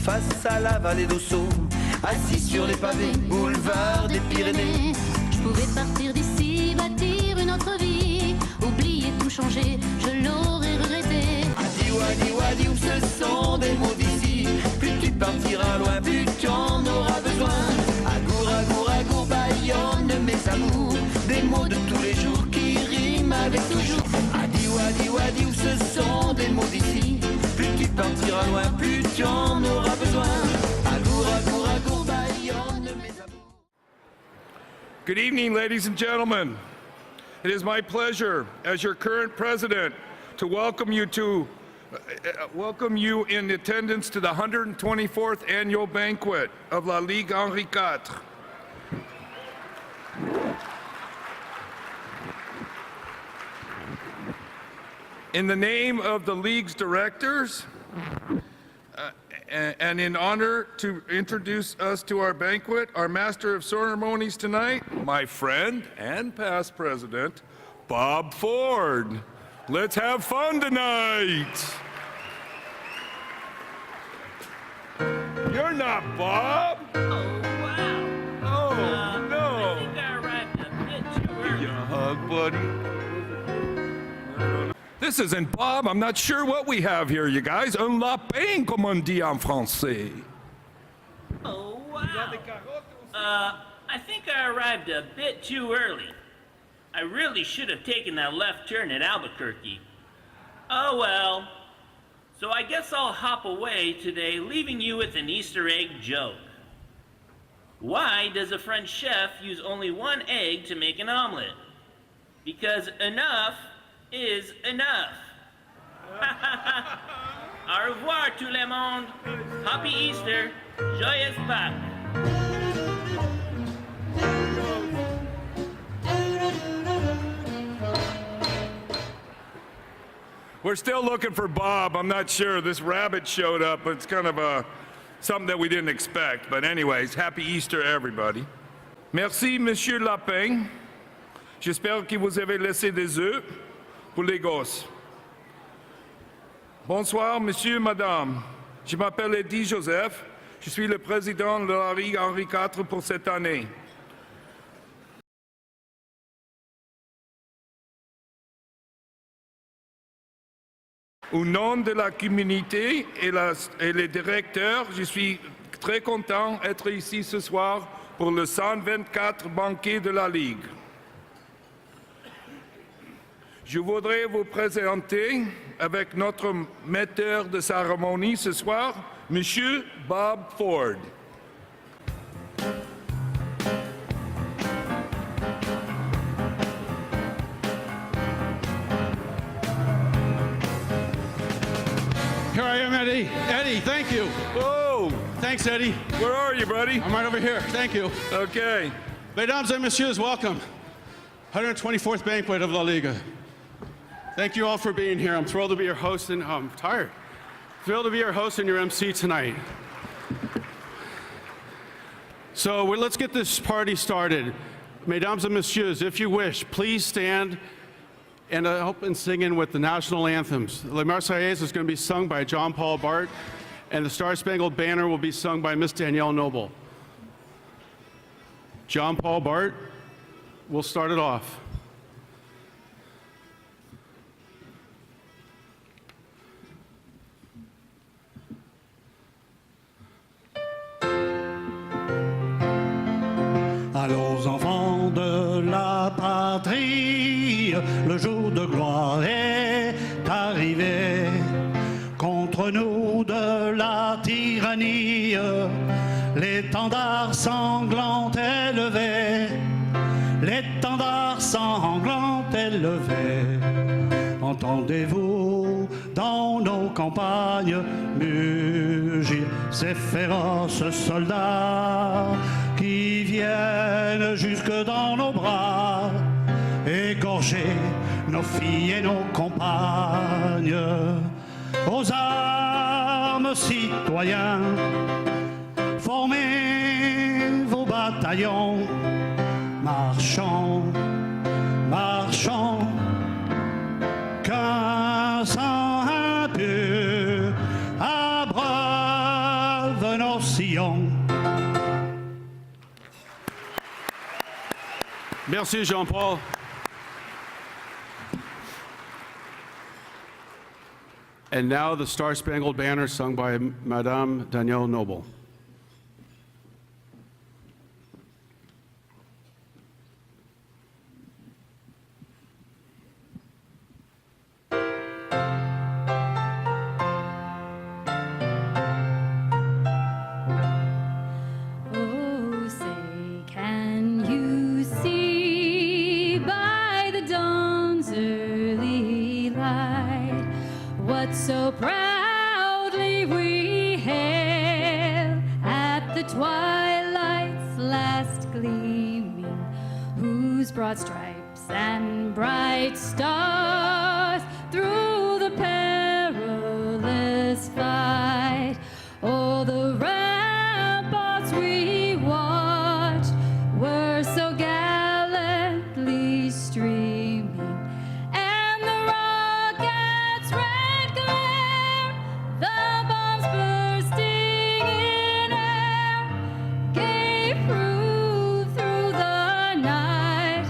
face à la vallée d'Ossau, assis sur les pavés, boulevard des Pyrénées. Je pouvais partir d'ici, bâtir une autre vie, oublier tout changer, je l'aurais regretté. Adiou, adiou, adiou, ce sont des mots d'ici. Plus tu partiras loin, plus tu en auras besoin. Agour, agour, agour, Bayonne, mes amours, des mots de tous les jours qui riment avec toujours. Adiou, adiou, adiou, ce sont des mots d'ici. Plus tu partiras loin, plus tu en auras besoin. Agour, agour, agour, Bayonne, mes amours. Good evening, ladies and gentlemen. It is my pleasure, as your current president, to welcome you in attendance to the 124th annual banquet of La Ligue Henri IV. In the name of the League's directors, and in honor to introduce us to our banquet, our Master of Ceremonies tonight, my friend and past president, Bob Ford. Let's have fun tonight. You're not Bob. Oh, wow. Oh, no. I think I arrived a bit too early. Give you a hug, buddy. This isn't Bob. I'm not sure what we have here, you guys. Un lapin, comme on dit en français. Oh, wow. I think I arrived a bit too early. I really should have taken that left turn at Albuquerque. Oh, well. So I guess I'll hop away today, leaving you with an Easter egg joke. Why does a French chef use only one egg to make an omelet? Because enough is enough. Au revoir tout le monde. Happy Easter. Joyeux Pâques. We're still looking for Bob. I'm not sure. This rabbit showed up. It's kind of something that we didn't expect. But anyways, happy Easter, everybody. Merci, Monsieur Lapin. J'espère que vous avez laissé des œufs pour les gosses. Bonsoir, monsieur, madame. Je m'appelle Eddie Joseph. Je suis le président de la Ligue Henri IV pour cette année. Au nom de la communauté et les directeurs, je suis très content d'être ici ce soir pour le 124 banquet de la Ligue. Je voudrais vous présenter avec notre metteur de cérémonie ce soir, Monsieur Bob Ford. Here I am, Eddie. Eddie, thank you. Oh! Thanks, Eddie. Where are you, buddy? I'm right over here. Thank you. Okay. Mesdames et messieurs, welcome. 124th banquet of La Liga. Thank you all for being here. I'm thrilled to be your host, and I'm tired. Thrilled to be your host and your MC tonight. So let's get this party started. Mesdames et messieurs, if you wish, please stand and help in singing with the national anthems. La Marseillaise is going to be sung by Jean-Paul Barthe, and the Star-Spangled Banner will be sung by Miss Danielle Noble. Jean-Paul Barthe will start it off. Allons enfants de la patrie, le jour de gloire est arrivé. Contre nous de la tyrannie, l'étendard sanglant est levé. L'étendard sanglant est levé. Entendez-vous dans nos campagnes mugir ces féroces soldats qui viennent jusque dans nos bras, égorger nos filles et nos compagnes. Aux armes, citoyens, formez vos bataillons, marchons, marchons, qu'un sang impur abreuve Merci, Jean-Paul. And now the Star Spangled Banner sung by Madame Danielle Noble. Oh, say, can you see by the dawn's early light what so proudly we hailed at the twilight's last gleaming, whose broad stripes and bright stars through the perilous fight, oh, the ramparts we watched were so gallantly streaming, and the rockets' red glare, the bombs bursting in air, gave proof through the night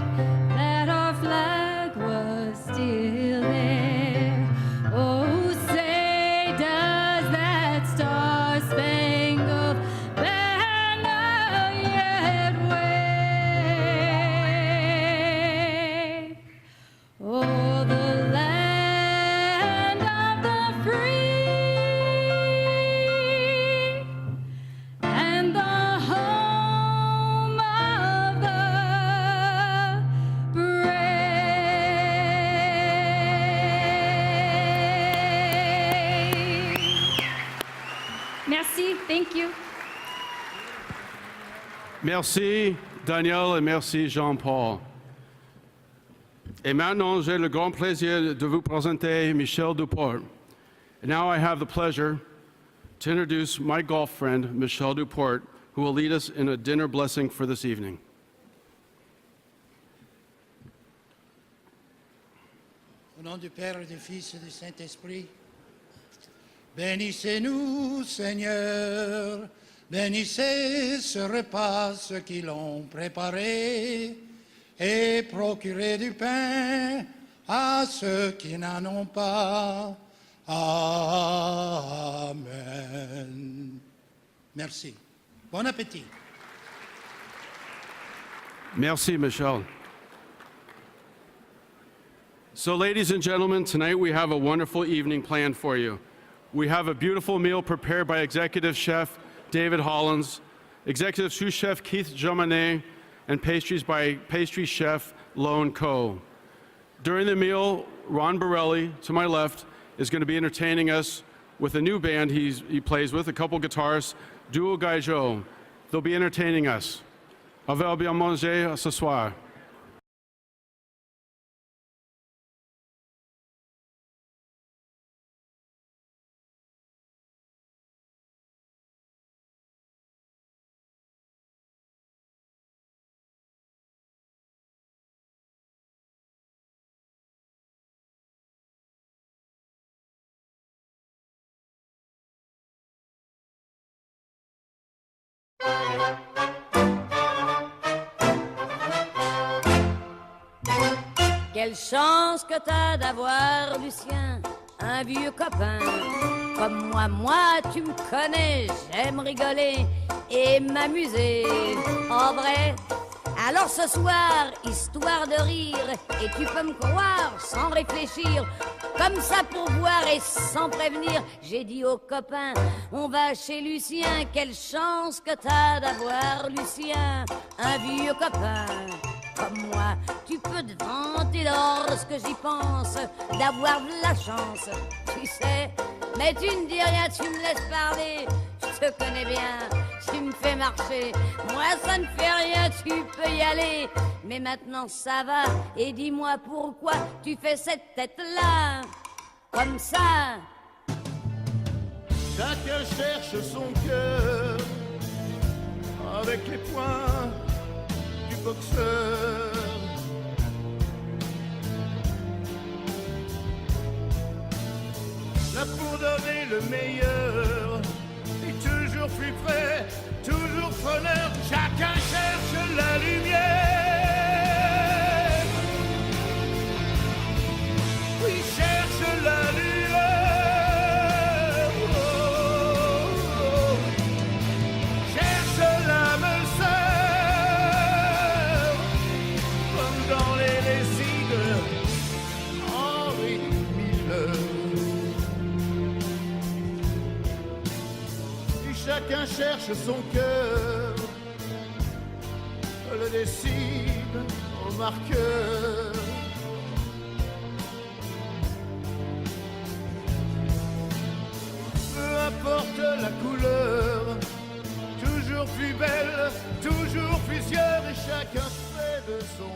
that our flag was still there. Oh, say, does that star-spangled banner yet wave? Oh, the land of the free and the home of the brave. Merci, thank you. Merci, Danielle, et merci, Jean-Paul. Et maintenant, j'ai le grand plaisir de vous présenter Michel Duport. And now I have the pleasure to introduce my golf friend, Michel Duport, who will lead us in a dinner blessing for this evening. Au nom du Père et du Fils et du Saint-Esprit, bénissez-nous, Seigneur, bénissez ce repas, ceux qui l'ont préparé, et procurez du pain à ceux qui n'en ont pas. Amen. Merci. Bon appétit. Merci, Michel. So, ladies and gentlemen, tonight we have a wonderful evening planned for you. We have a beautiful meal prepared by Executive Chef David Hollins, Executive Sous Chef Keith Jomanet, and pastries by Pastry Chef Lone Co. During the meal, Ron Borelli, to my left, is going to be entertaining us with a new band he plays with, a couple guitars, Duo Gaijo. They'll be entertaining us. On va bien manger ce soir. Quelle chance que t'as d'avoir, Lucien, un vieux copain comme moi. Moi, tu me connais, j'aime rigoler et m'amuser. En vrai, alors ce soir, histoire de rire, et tu peux me croire sans réfléchir, comme ça pour boire et sans prévenir, j'ai dit aux copains, on va chez Lucien. Quelle chance que t'as d'avoir, Lucien, un vieux copain comme moi. Tu peux te vanter lorsque j'y pense d'avoir de la chance, tu sais. Mais tu ne dis rien, tu me laisses parler. Je te connais bien, tu me fais marcher. Moi ça ne fait rien, tu peux y aller. Mais maintenant ça va, et dis-moi pourquoi tu fais cette tête-là, comme ça. Chacun cherche son cœur avec les poings du boxeur. Là pour donner le meilleur, et toujours plus près, toujours preneur. Chacun cherche la lumière. chacun cherche son cœur, le dessine au marqueur. Peu importe la couleur, toujours plus belle, toujours plusieurs, et chacun fait de son cœur.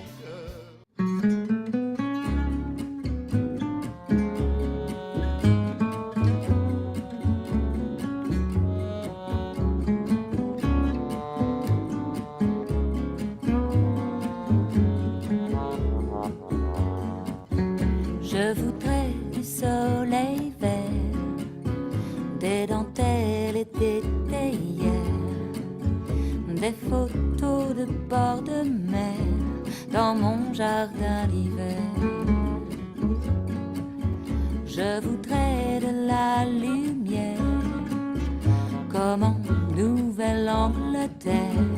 Je voudrais du soleil vert, des dentelles et des théières, des photos de bord de mer dans mon jardin d'hiver. Je voudrais de la lumière comme en Nouvelle-Angleterre.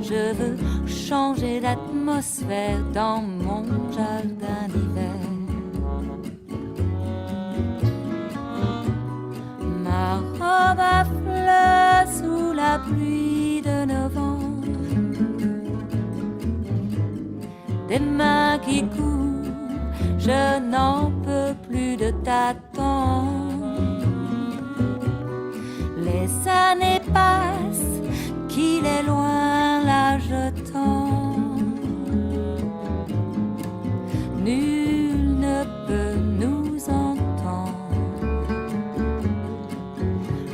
Je veux changer d'atmosphère dans mon jardin d'hiver. Ma robe à fleurs sous la pluie de novembre, des mains qui courent, je n'en peux plus de t'attendre. Les années passent, qu'il est loin, là je tends. Nul ne peut nous entendre.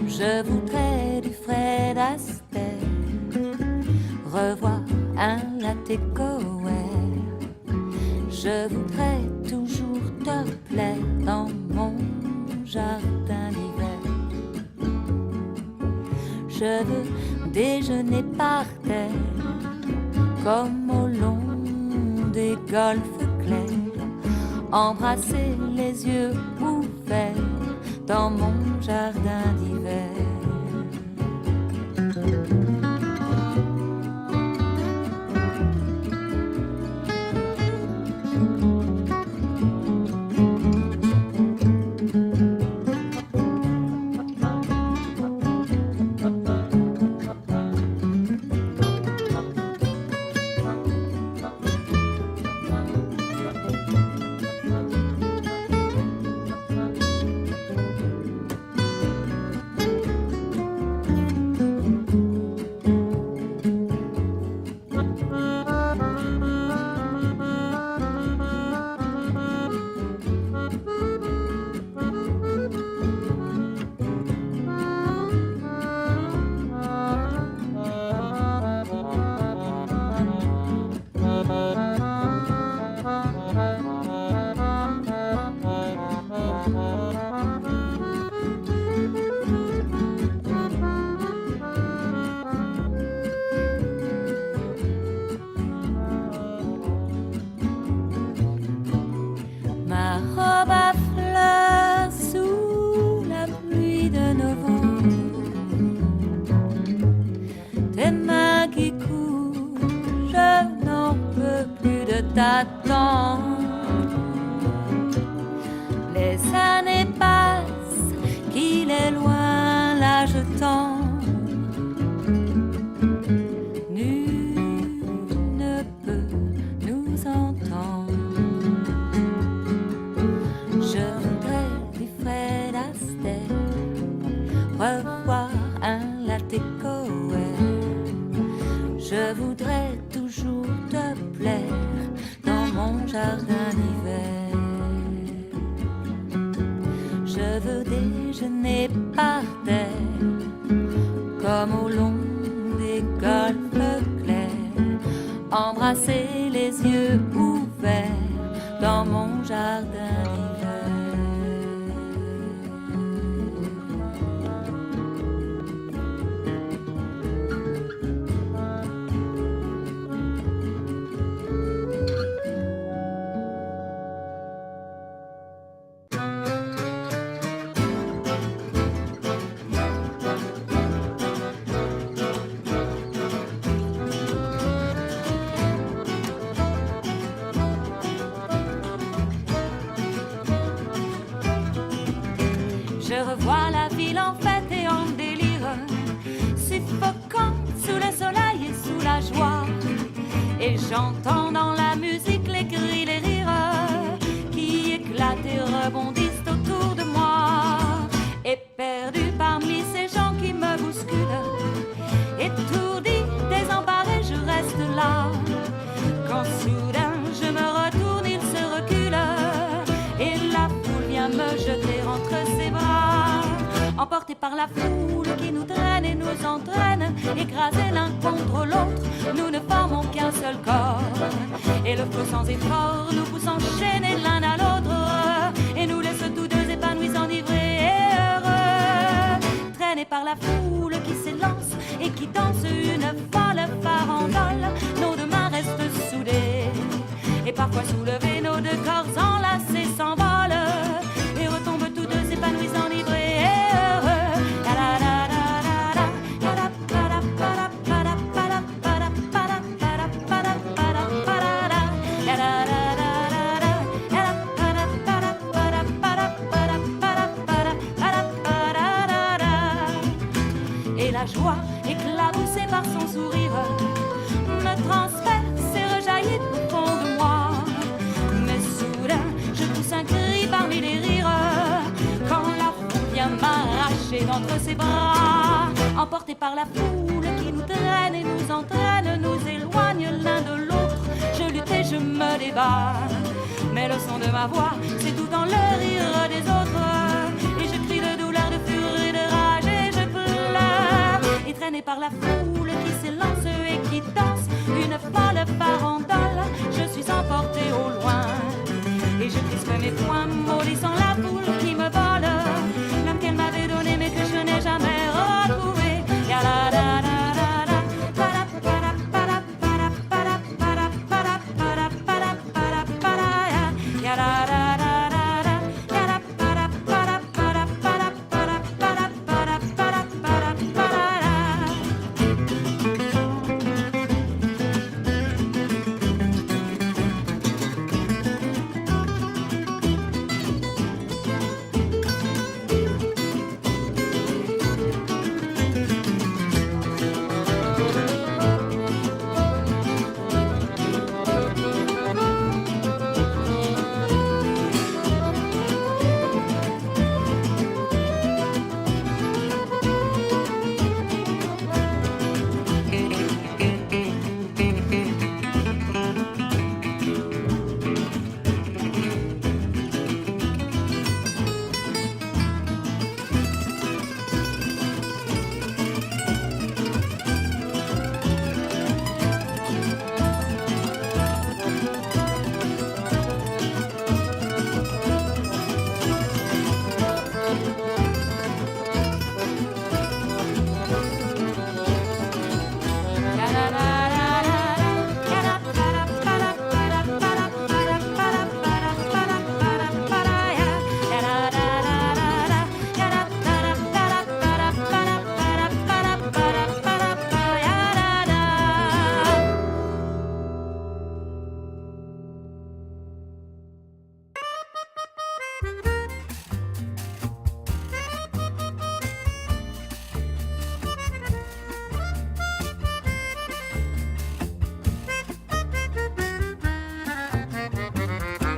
Je voudrais du Fred Astaire, revoir un latte Coer. Je voudrais toujours te plaire dans mon jardin d'hiver. Je veux déjeuner par terre, comme au long des golfes clairs, embrasser les yeux ouverts dans mon jardin d'hiver. Les années passent, qu'il est loin, là je tends. Nul ne peut nous entendre. Je voudrais du Fred Astaire, revoir un latte Coer. Je voudrais toujours te plaire dans mon jardin d'hiver. Je veux déjeuner par terre, comme au long des golfes clairs, embrasser les yeux ouverts dans mon jardin d'hiver. J'entends dans la musique les cris, les rires qui éclatent et rebondissent autour de moi. Et perdu parmi ces gens qui me bousculent, étourdi, désemparé, je reste là. Quand soudain je me retourne, il se recule et la foule vient me jeter entre ses bras. Emportés par la foule qui nous traîne et nous entraîne, écrasés l'un contre l'autre, nous ne formons qu'un seul corps. Et le flot sans effort nous pousse enchaîner l'un à l'autre et nous laisse tous deux épanouis, enivrés et heureux. Traînés par la foule qui s'élance et qui danse une folle farandole, nos deux mains restent soudées et parfois soulevés, nos deux corps enlacés s'envolent et retombent tous deux épanouis, enivrés et heureux. Et la joie, éclaboussée par son sourire, me transperce et rejaillit au fond de moi. Mais soudain, je pousse un cri parmi les rires quand la foule vient m'arracher d'entre ses bras. Emportés par la foule qui nous traîne et nous entraîne, nous éloigne l'un de l'autre. Je lutte et je me débat, mais le son de ma voix, c'est tout dans le rire des autres. Et je crie de douleur, de furie, de rage et je pleure. Et traîné par la foule qui s'élance et qui danse une folle farandole, je suis emporté au loin. Et je crispe mes poings, maudissant la foule qui me vole l'homme qu'elle m'avait donné mais que je n'ai jamais retrouvé.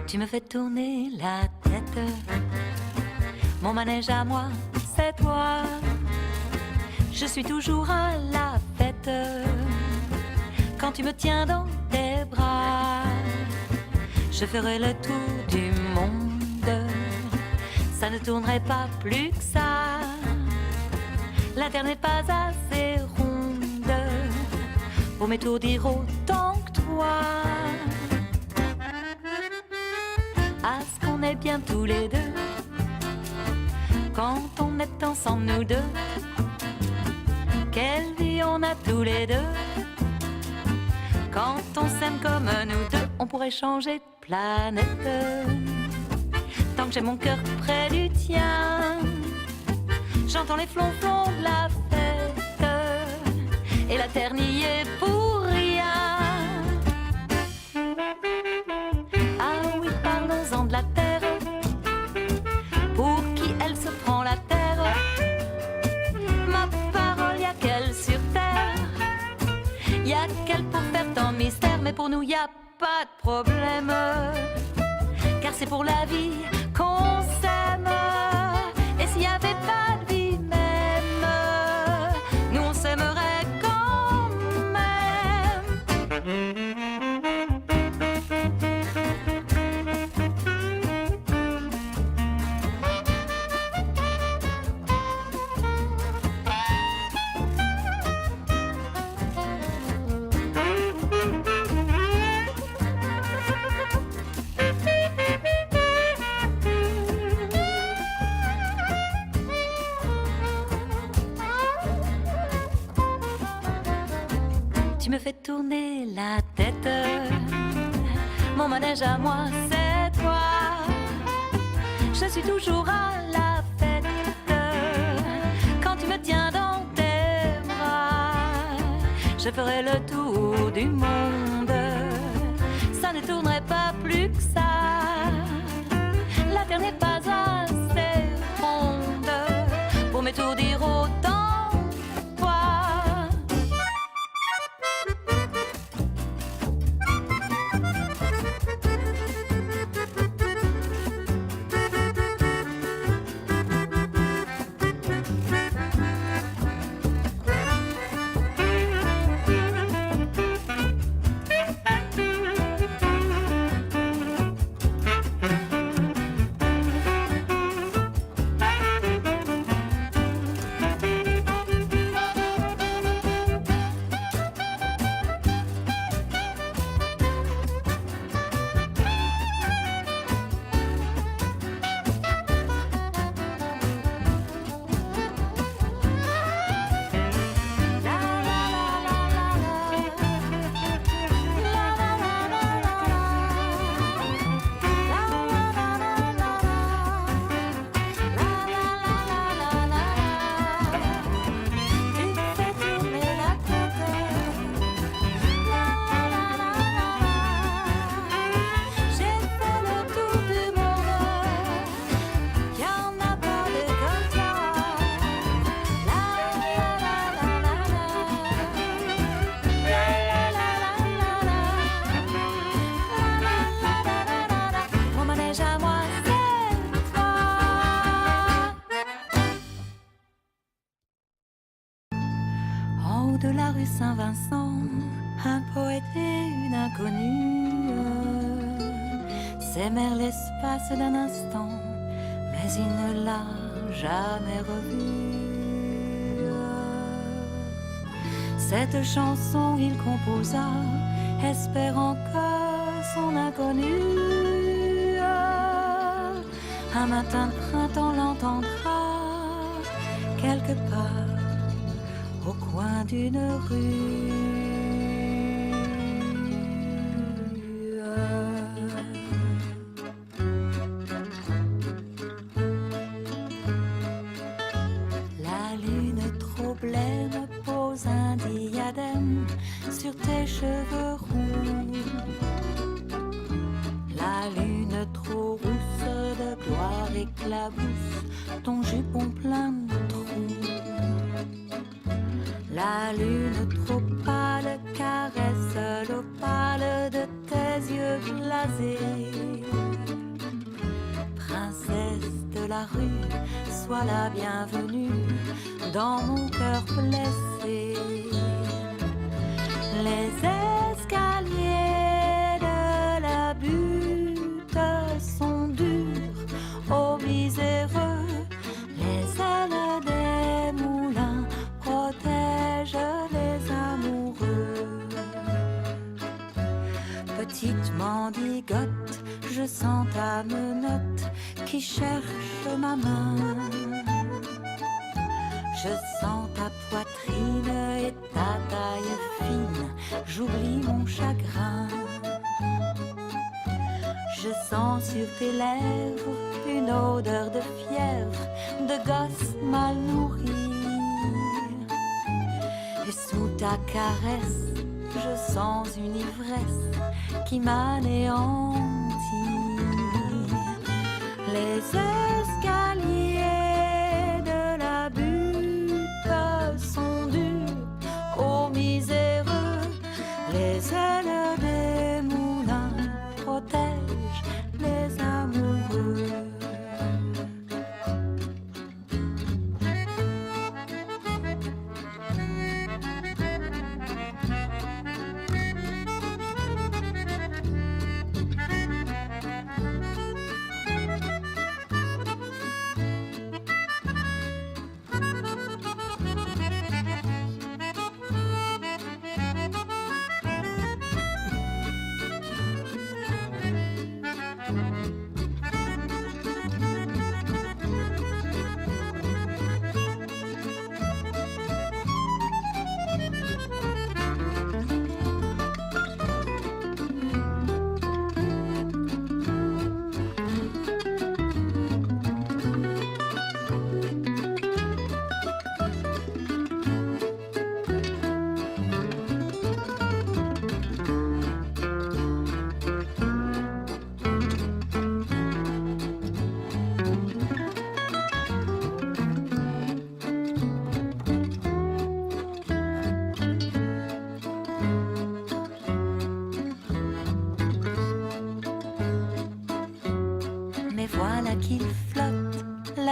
Tu me fais tourner la tête, mon manège à moi, c'est toi. Je suis toujours à la fête quand tu me tiens dans tes bras. Je ferai le tour du monde, ça ne tournerait pas plus que ça. La terre n'est pas assez ronde pour m'étourdir autant que toi. À ce qu'on est bien tous les deux, quand on est ensemble nous deux. Quelle vie on a tous les deux, quand on s'aime comme nous deux. On pourrait changer de planète, tant que j'ai mon cœur près du tien. J'entends les flonflons de la fête, et la terre n'y est pour rien. Ah oui, parlons-en de la terre, pour qui elle se prend la terre. Ma parole, y'a qu'elle sur terre, y'a qu'elle pour faire tant de mystère. Mais pour nous, y a pas de problème. Car c'est pour la vie qu'on s'aime. Et s'il y avait pas de vie même, nous on s'aimerait quand même. Tu me fais tourner la tête, mon manège à moi c'est toi. Je suis toujours à la fête quand tu me tiens dans tes bras. Je ferai le tour du monde, ça ne tournerait pas plus que ça. La terre n'est pas assez ronde pour m'étourdir autant. De la rue Saint-Vincent, un poète et une inconnue s'aimèrent l'espace d'un instant, mais il ne l'a jamais revue. Cette chanson il composa, espérant que son inconnue un matin de printemps l'entendra quelque part au coin d'une rue. La lune trop blême pose un diadème sur tes cheveux roux. La lune trop rousse de gloire éclabousse ton jupon plein de trous. La lune trop pâle caresse l'opale de tes yeux glacés. Princesse de la rue, sois la bienvenue dans mon cœur blessé. Les escaliers de la butte sont durs, ô miséreux. Les ailes des moulins protègent les amoureux. Petite mendigote, je sens ta menotte qui cherche ma main. Je sens ta poitrine et ta taille fine, j'oublie mon chagrin. Je sens sur tes lèvres une odeur de fièvre, de gosse mal nourri. Et sous ta caresse, je sens une ivresse qui m'anéantit. Les escaliers de la butte sont durs, ô miséreux. Les ailes des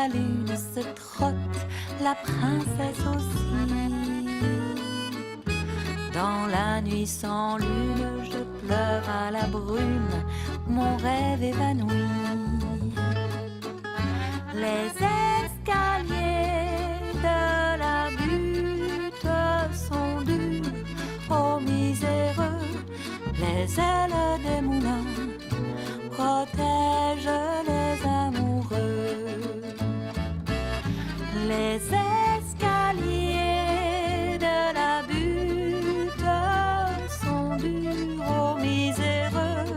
la lune se trotte, la princesse aussi. Dans la nuit sans lune, je pleure à la brume, mon rêve évanoui. Les escaliers de la butte sont durs aux miséreux, les ailes des moulins protègent les amoureux. Les escaliers de la butte sont durs aux miséreux,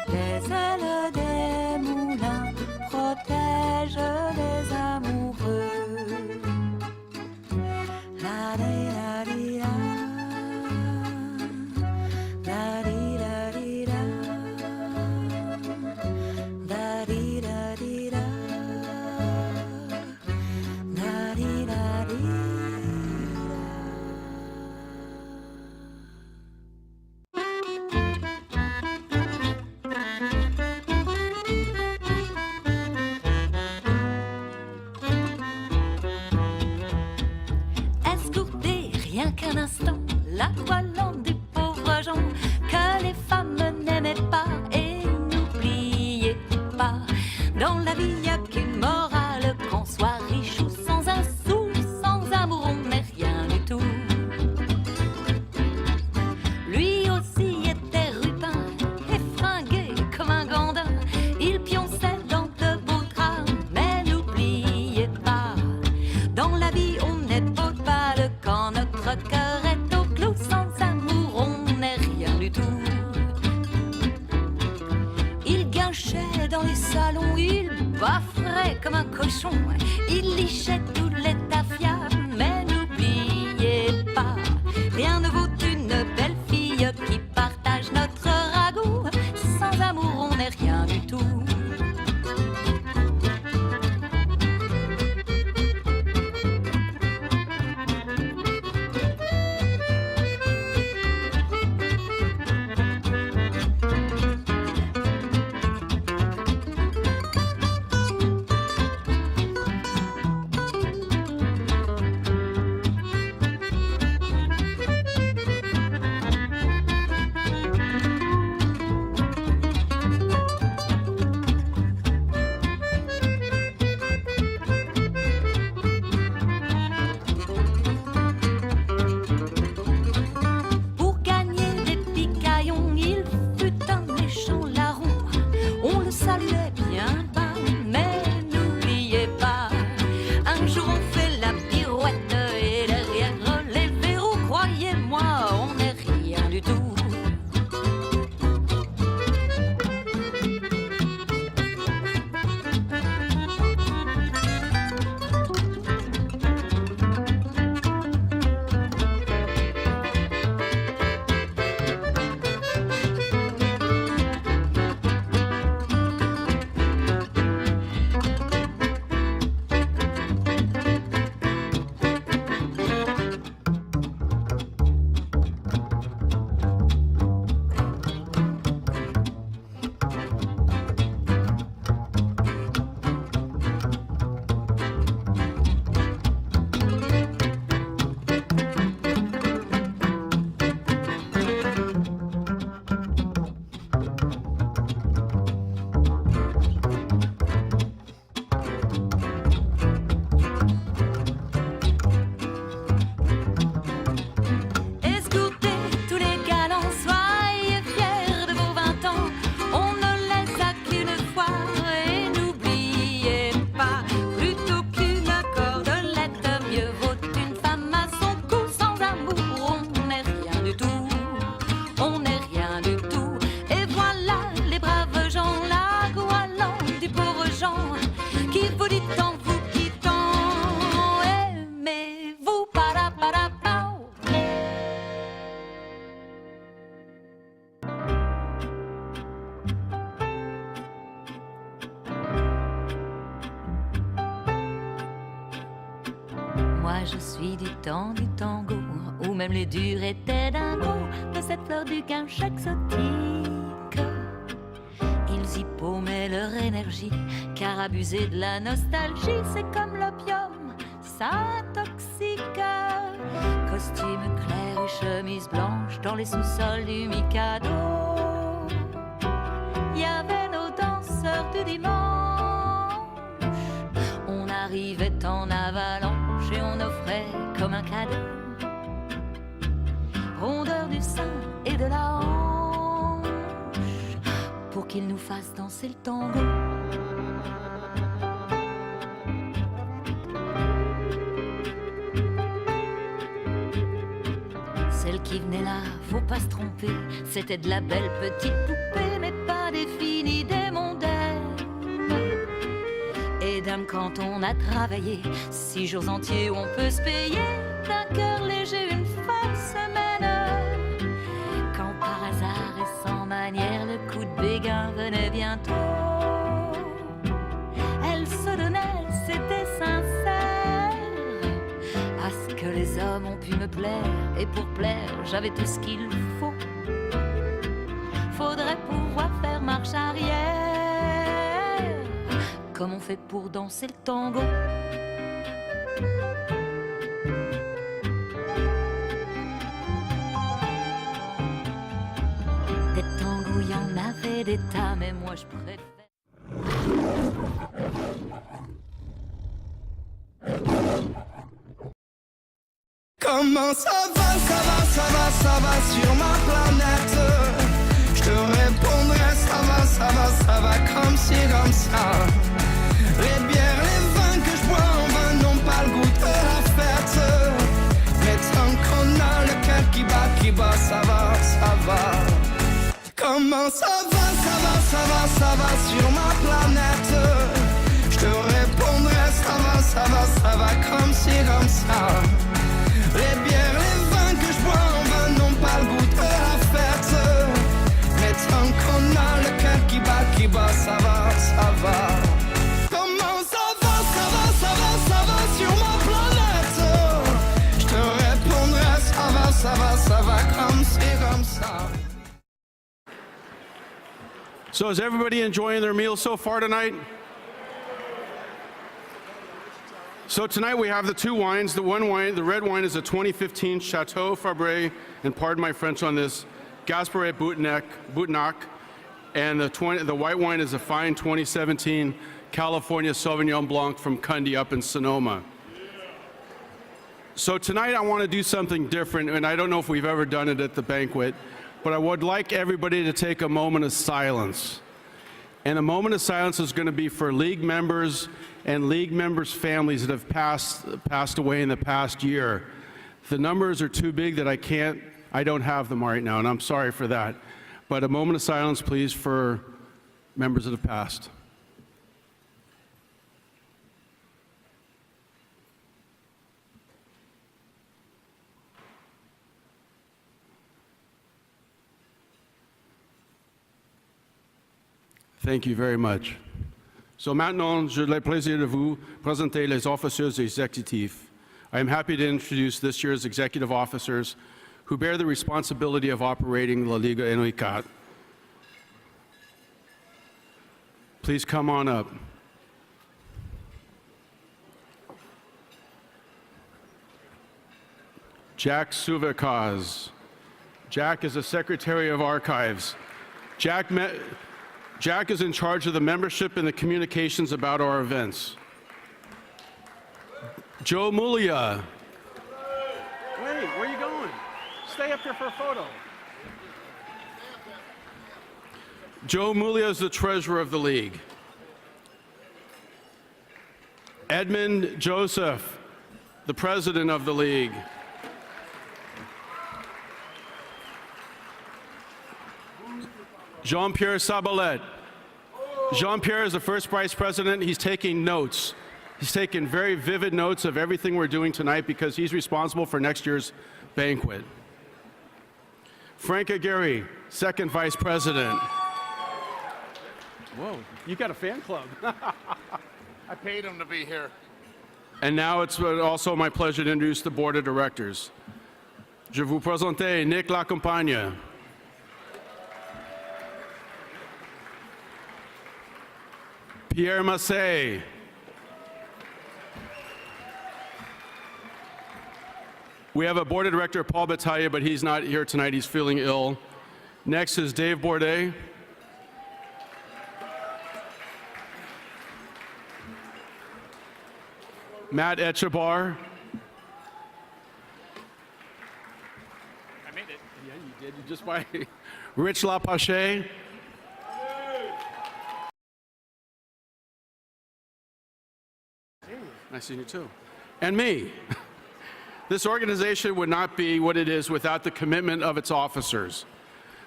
les ailes des moulins protègent les amoureux. La di la di la, la di la di la, la di la di la, la di la di la. Escourtez rien qu'un instant la toilante des pauvres gens que les femmes n'aimaient pas. Et n'oubliez pas, dans la vie y a qu'une morale, qu'on soit riche ou sans un sou, sans amour on n'est rien du tout. Lui aussi était rupin et fringué comme un gandin, il pionçait dans de beaux draps. Mais n'oubliez pas, dans la vie on n'est pas de balle, quand notre cœur est au clou, sans amour on n'est rien du tout. Il guinchait dans les salons, il bafferait comme un cochon, il lichait tous les tafias. Mais n'oubliez pas, rien ne vaut une belle fille qui partage notre ragoût, sans amour on n'est rien du tout. Pour gagner des picaillons, il fut un méchant larron, on le saluait bien bas. Mais n'oubliez pas, un jour on fait la pirouette et derrière les verrous, croyez-moi, on n'est rien du tout. Escourtez tous les galants, soyez fiers de vos 20 ans, on ne les a qu'une fois. Et n'oubliez pas, plutôt qu'une cordelette, mieux vaut une femme à son cou, sans amour on n'est rien du tout, on n'est rien du tout. Et voilà les braves gens, la goualant du pauvre Jean, qui vous dit en vous quittant, aimez-vous, para-para-pao. Moi je suis du temps du tango, où même les durs étaient dingos, de cette fleur du guinche exotique. Ils aussi paumer leur énergie, car abuser de la nostalgie, c'est comme l'opium, ça intoxique. Costume clair et chemise blanche dans les sous-sols du Mikado. Il y avait nos danseurs du dimanche. On arrivait en avalanche et on offrait comme un cadeau rondeur du sein et de la hanche pour qu'ils nous fassent danser le tango. Celle qui venait là, faut pas se tromper, c'était de la belle petite poupée, mais pas des filles des mondaines. Et dame, quand on a travaillé 6 jours entiers, on peut se payer d'un cœur léger une fin de semaine. Quand par hasard et sans manière, le coup de béguin venait bientôt, elle se donnait, c'était sincère. À ce que les hommes ont pu me plaire, et pour plaire, j'avais tout ce qu'il faut. Faudrait pouvoir faire marche arrière, comme on fait pour danser le tango. Des tangos, il y en avait des tas, mais moi je préfère. Comment ça va, ça va, ça va, ça va sur ma planète? Je te répondrai, ça va, ça va, ça va comme ci, comme ça. Les bières, les vins que je bois en vin n'ont pas le goût de la fête. Mais tant qu'on a le cœur qui bat, ça va, ça va. Comment ça va, ça va, ça va, ça va sur ma planète? Je te répondrai, ça va, ça va, ça va comme ci, comme ça. Les bières, les vins que je bois en vin n'ont pas le goût de la fête. Mais tant qu'on a le cœur qui bat, ça va, ça va. Comment ça va, ça va, ça va, ça va sur ma planète? Je te répondrai, ça va, ça va, ça va comme c'est comme ça. So is everybody enjoying their meal so far tonight? So tonight we have the two wines. The red wine is a 2015 Chateau Fabre, and pardon my French on this, Gasperet Boutnac, and the white wine is a fine 2017 California Sauvignon Blanc from Cundy up in Sonoma. So tonight I want to do something different, and I don't know if we've ever done it at the banquet, but I would like everybody to take a moment of silence. And a moment of silence is going to be for League members and League members' families that have passed away in the past year. The numbers are too big that I don't have them right now, and I'm sorry for that. But a moment of silence, please, for members that have passed. Thank you very much. So maintenant, j'ai le plaisir de vous présenter les officers exécutifs. I am happy to introduce this year's executive officers who bear the responsibility of operating La Ligue HENRI. Please come on up. Jack Suvekaz. Jack is the Secretary of Archives. Jack is in charge of the membership and the communications about our events. Joe Mulia. Wait, where are you going? Stay up here for a photo. Joe Mulia is the treasurer of the league. Edmund Joseph, the president of the league. Jean-Pierre Sabalet. Jean-Pierre is the first vice president. He's taking notes. He's taken very vivid notes of everything we're doing tonight because he's responsible for next year's banquet. Frank Aguirre, second vice president. Whoa, you got a fan club. I paid him to be here. And now it's also my pleasure to introduce the board of directors. Je vous présente Nick Lacampagne. Pierre Massé. We have a board of director, Paul Battaglia, but he's not here tonight. He's feeling ill. Next is Dave Bourdet. Matt Echebar. I made it. Yeah, you did. You just by Rich Lapache. Nice seeing you too. And me. This organization would not be what it is without the commitment of its officers,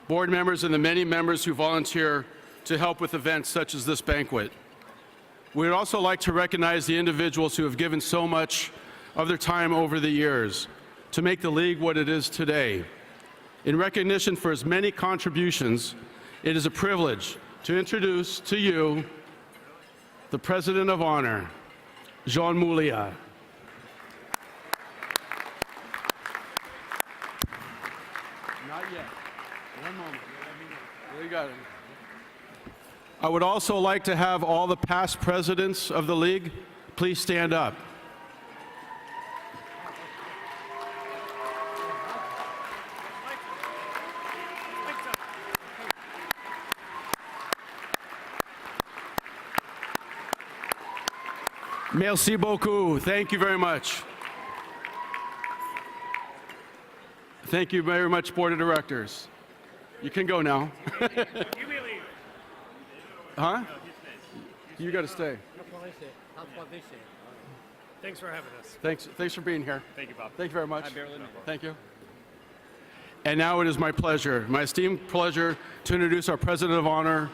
board members, and the many members who volunteer to help with events such as this banquet. We would also like to recognize the individuals who have given so much of their time over the years to make the League what it is today. In recognition for his many contributions, it is a privilege to introduce to you the President of Honor, Jean Moulia. Not yet. One moment. There you got it. I would also like to have all the past presidents of the League please stand up. Merci beaucoup. Thank you very much. Thank you very much, Board of Directors. You can go now. Huh? You got to stay. Thanks for having us. Thanks for being here. Thank you, Bob. Thank you very much. Hi, Marilyn. Thank you. And now it is my pleasure, my esteemed pleasure, to introduce our President of Honor.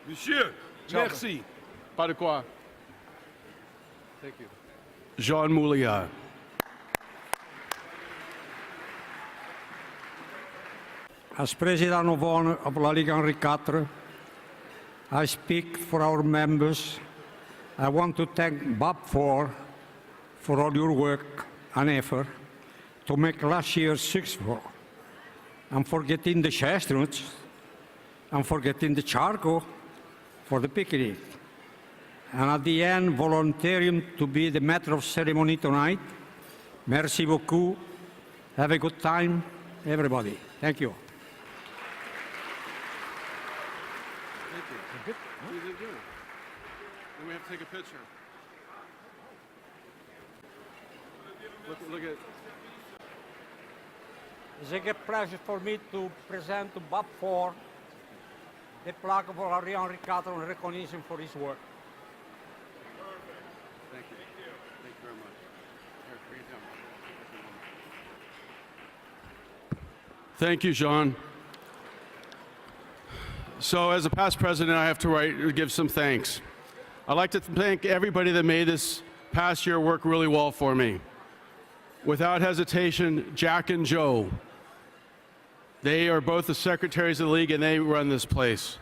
Monsieur, merci. Pas de quoi. Thank you. Jean Moulia. As President of Honor of La Ligue Henri IV, I speak for our members. I want to thank Bob for all your work and effort to make last year successful, and for getting the chestnuts, and for getting the charcoal for the picnic. And at the end, volunteering to be the maître of ceremony tonight. Merci beaucoup. Have a good time, everybody. Thank you. You did good. Then we have to take a picture. Look at. It's a great pleasure for me to present to Bob Ford the plaque for Henri IV in recognition for his work. Thank you. Thank you very much. Here, bring it down. Thank you, Jean. So as a past president, I have to give some thanks. I'd like to thank everybody that made this past year work really well for me. Without hesitation, Jack and Joe. They are both the secretaries of the League and they run this place.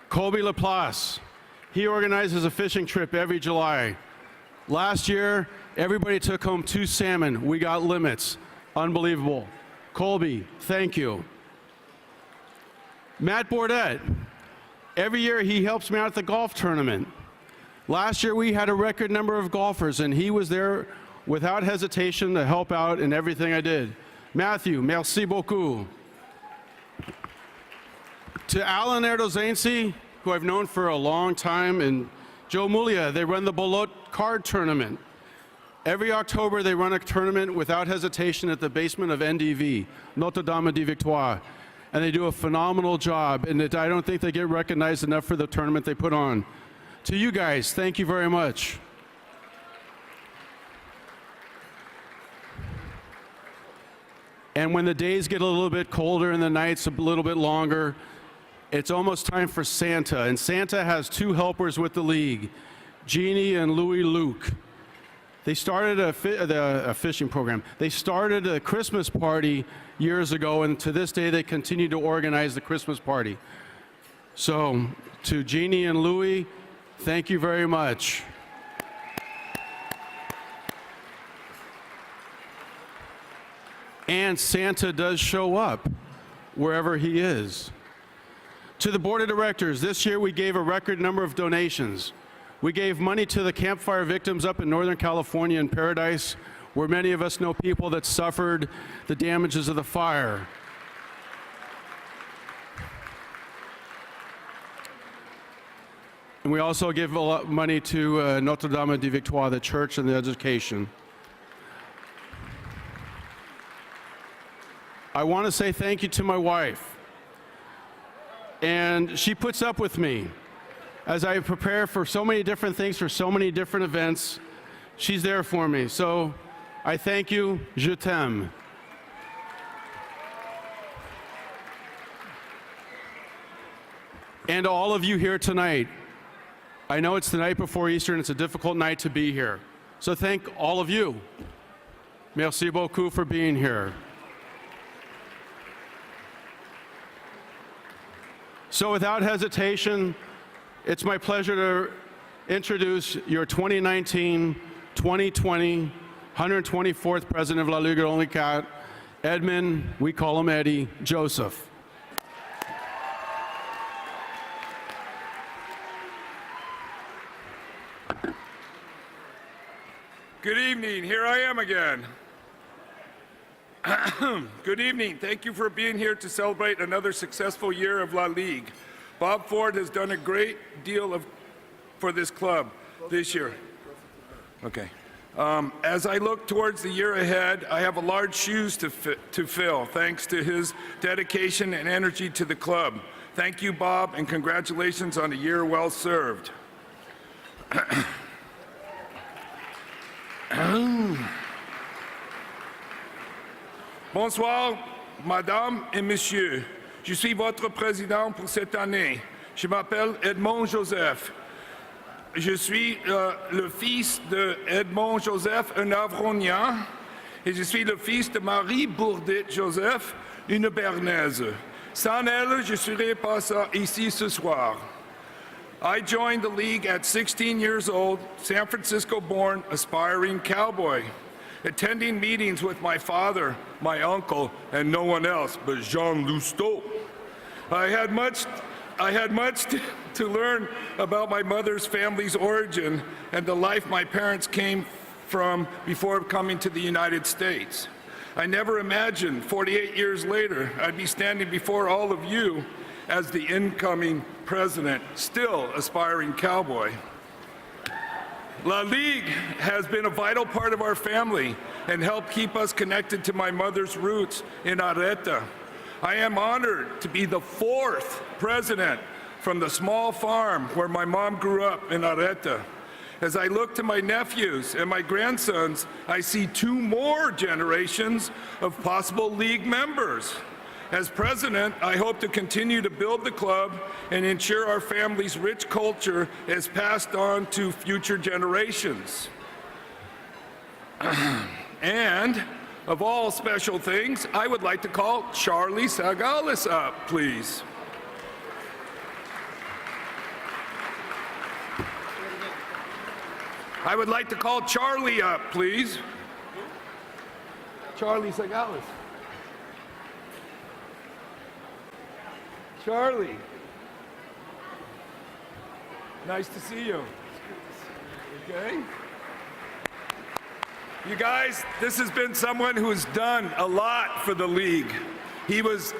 Colby Laplace. He organizes a fishing trip every July. Last year, everybody took home 2 salmon. We got limits. Unbelievable. Colby, thank you. Matt Bourdet. Every year he helps me out at the golf tournament. Last year we had a record number of golfers and he was there without hesitation to help out in everything I did. Matthew, merci beaucoup. To Alan Erdozainsi, who I've known for a long time, and Joe Moulia, they run the Bolot card tournament. Every October they run a tournament without hesitation at the basement of NDV, Notre Dame de Victoire. And they do a phenomenal job, and I don't think they get recognized enough for the tournament they put on. To you guys, thank you very much. And when the days get a little bit colder and the nights a little bit longer, it's almost time for Santa. And Santa has 2 helpers with the League, Jeannie and Louis Luke. They started a fishing program. They started a Christmas party years ago, and to this day they continue to organize the Christmas party. So to Jeannie and Louis, thank you very much. And Santa does show up wherever he is. To the board of directors, this year we gave a record number of donations. We gave money to the campfire victims up in Northern California in Paradise, where many of us know people that suffered the damages of the fire. And we also give a lot of money to Notre Dame de Victoire, the church and the education. I want to say thank you to my wife. And she puts up with me as I prepare for so many different things, for so many different events. She's there for me. So I thank you. Je t'aime. And all of you here tonight. I know it's the night before Easter and it's a difficult night to be here. So thank all of you. Merci beaucoup for being here. So without hesitation, it's my pleasure to introduce your 2019-2020 124th President of La Ligue HENRI, Edmund, we call him Eddie, Joseph. Good evening. Here I am again. Good evening. Thank you for being here to celebrate another successful year of La Ligue. Bob Ford has done a great deal for this club this year. Okay. As I look towards the year ahead, I have a large shoes to fill, thanks to his dedication and energy to the club. Thank you, Bob, and congratulations on a year well served. Bonsoir, Madame et Messieurs. Je suis votre président pour cette année. Je m'appelle Edmond Joseph. Je suis le fils de Edmond Joseph, un Avronien, et je suis le fils de Marie Bourdette Joseph, une Bernaise. Sans elle, je ne serais pas ici ce soir. I joined the league at 16 years old, San Francisco-born, aspiring cowboy, attending meetings with my father, my uncle, and no one else but Jean Lousteau. I had much to learn about my mother's family's origin and the life my parents came from before coming to the United States. I never imagined 48 years later I'd be standing before all of you as the incoming president, still aspiring cowboy. La Ligue has been a vital part of our family and helped keep us connected to my mother's roots in Areta. I am honored to be the 4th president from the small farm where my mom grew up in Areta. As I look to my nephews and my grandsons, I see 2 more generations of possible league members. As president, I hope to continue to build the club and ensure our family's rich culture is passed on to future generations. And of all special things, I would like to call Charlie Sagalis up, please. I would like to call Charlie up, please. Charlie Sagalis. Charlie. Nice to see you. Okay. You guys, this has been someone who has done a lot for the league. He was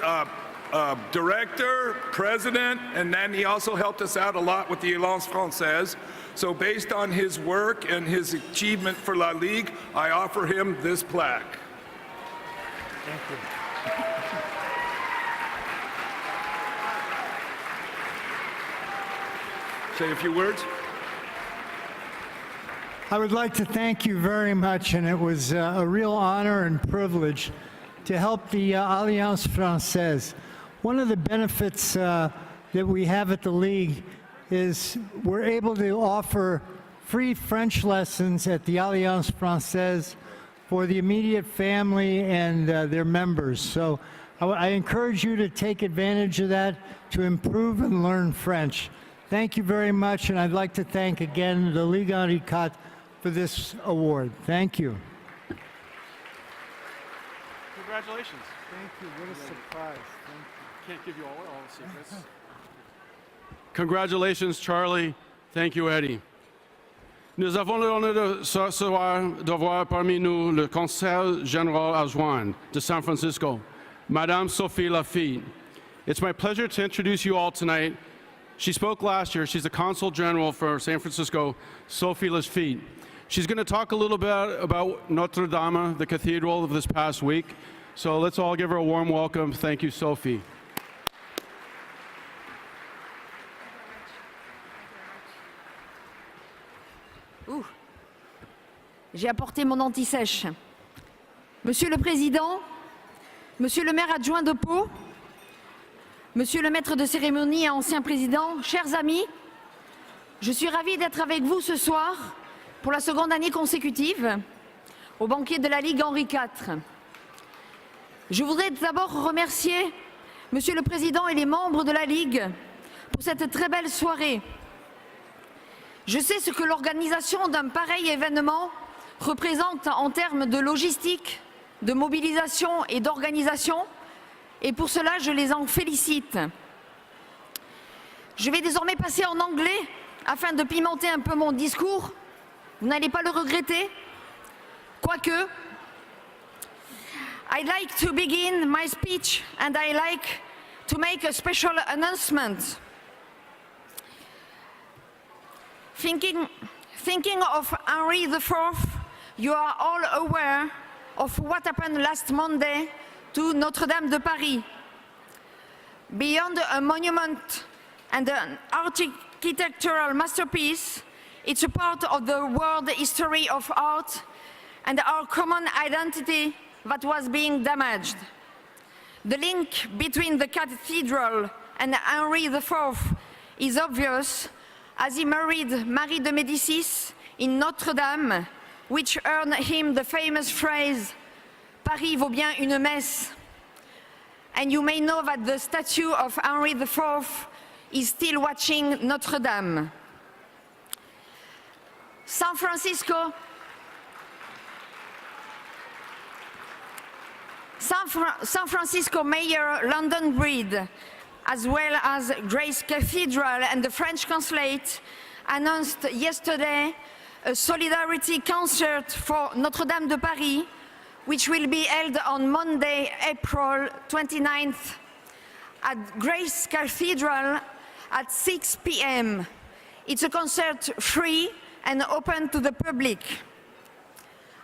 director, president, and then he also helped us out a lot with the Alliance Française. So based on his work and his achievement for La Ligue, I offer him this plaque. Thank you. Say a few words. I would like to thank you very much, and it was a real honor and privilege to help the Alliance Française. One of the benefits that we have at the League is we're able to offer free French lessons at the Alliance Française for the immediate family and their members. So I encourage you to take advantage of that to improve and learn French. Thank you very much, and I'd like to thank again the Ligue HENRI for this award. Thank you. Congratulations. Thank you. What a surprise. Thank you. Can't give you all the secrets. Congratulations, Charlie. Thank you, Eddie. Nous avons l'honneur de ce soir d'avoir parmi nous le Consul général adjoint de San Francisco, Madame Sophie Lafitte. It's my pleasure to introduce you all tonight. She spoke last year. She's the Consul General for San Francisco, Sophie Lafitte. She's going to talk a little bit about Notre Dame, the cathedral of this past week. So let's all give her a warm welcome. Thank you, Sophie. J'ai apporté mon anti-sèche. Monsieur le Président, Monsieur le maire adjoint de Pau, Monsieur le maître de cérémonie et ancien président, chers amis, je suis ravie d'être avec vous ce soir pour la seconde année consécutive au banquet de la Ligue Henri IV. Je voudrais d'abord remercier Monsieur le Président et les membres de la Ligue pour cette très belle soirée. Je sais ce que l'organisation d'un pareil événement représente en termes de logistique, de mobilisation et d'organisation, et pour cela, je les en félicite. Je vais désormais passer en anglais afin de pimenter un peu mon discours. Vous n'allez pas le regretter, quoique. I'd like to begin my speech and I like to make a special announcement. Thinking of Henri IV, you are all aware of what happened last Monday to Notre Dame de Paris. Beyond a monument and an architectural masterpiece, it's a part of the world history of art and our common identity that was being damaged. The link between the cathedral and Henri IV is obvious, as he married Marie de Médicis in Notre Dame, which earned him the famous phrase, Paris vaut bien une messe. And you may know that the statue of Henri IV is still watching Notre Dame. San Francisco Mayor London Breed, as well as Grace Cathedral and the French Consulate, announced yesterday a solidarity concert for Notre Dame de Paris, which will be held on Monday, April 29th at Grace Cathedral at 6 p.m. It's a concert free and open to the public.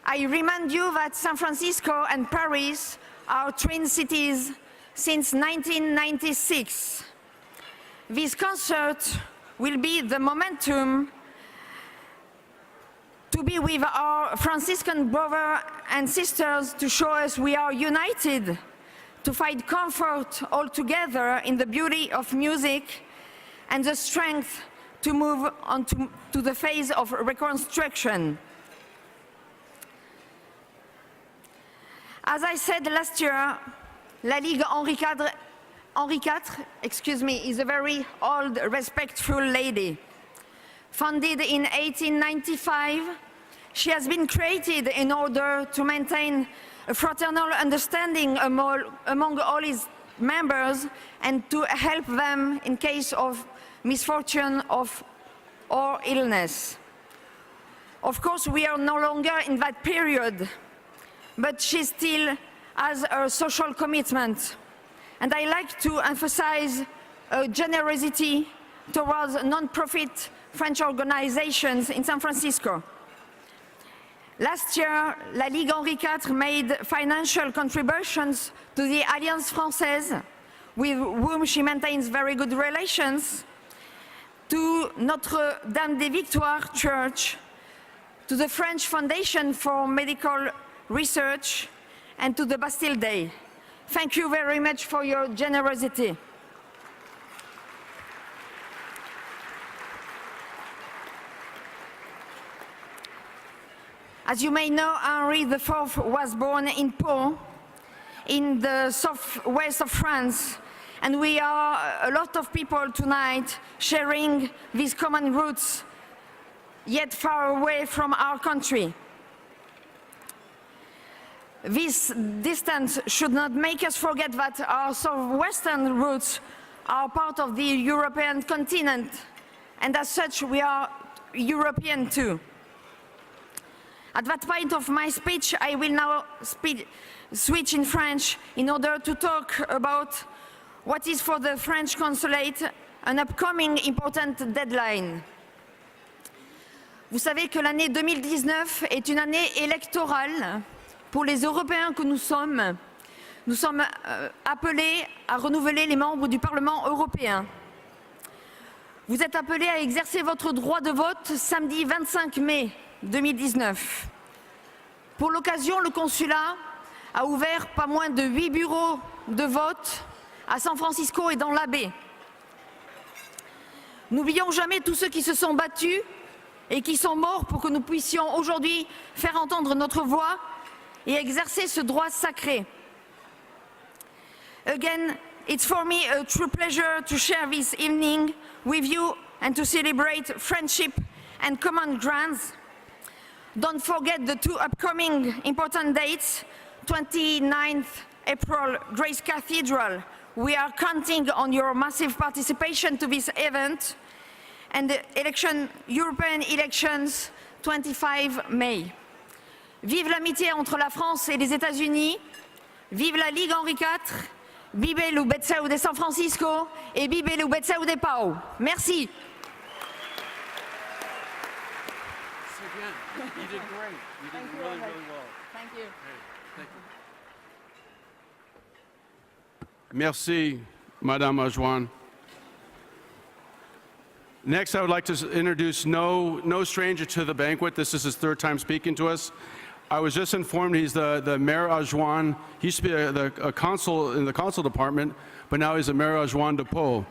I remind you that San Francisco and Paris are twin cities since 1996. This concert will be the momentum to be with our Franciscan brothers and sisters to show us we are united, to find comfort all together in the beauty of music and the strength to move on to the phase of reconstruction. As I said last year, La Ligue Henri IV, is a very old, respectful lady. Founded in 1895, she has been created in order to maintain a fraternal understanding among all its members and to help them in case of misfortune or illness. Of course, we are no longer in that period, but she still has a social commitment. And I like to emphasize generosity towards non-profit French organizations in San Francisco. Last year, La Ligue Henri IV made financial contributions to the Alliance Française, with whom she maintains very good relations, to Notre Dame des Victoires Church, to the French Foundation for Medical Research, and to the Bastille Day. Thank you very much for your generosity. As you may know, Henri IV was born in Pau, in the southwest of France, and we are a lot of people tonight sharing these common roots, yet far away from our country. This distance should not make us forget that our southwestern roots are part of the European continent, and as such we are European too. At that point of my speech, I will now switch in French in order to talk about what is for the French consulate an upcoming important deadline. Vous savez que l'année 2019 est une année électorale pour les Européens que nous sommes. Nous sommes appelés à renouveler les membres du Parlement européen. Vous êtes appelés à exercer votre droit de vote samedi 25 mai 2019. Pour l'occasion, le consulat a ouvert pas moins de 8 bureaux de vote à San Francisco et dans la baie. N'oublions jamais tous ceux qui se sont battus et qui sont morts pour que nous puissions aujourd'hui faire entendre notre voix et exercer ce droit sacré. Again, it's for me a true pleasure to share this evening with you and to celebrate friendship and common grounds. Don't forget the two upcoming important dates, 29th April, Grace Cathedral. We are counting on your massive participation to this event, and the European elections, 25 May. Vive l'amitié entre la France et les États-Unis, vive la Ligue Henri IV, vive le Betsau de San Francisco et vive le Betsau de Pau. Merci. You did great. You did really, really well. Thank you. Thank you. Merci, Madame Ajouan. Next, I would like to introduce no stranger to the banquet. This is his third time speaking to us. I was just informed he's the mayor adjoint. He used to be a consul in the consul department, but now he's the mayor adjoint de Pau.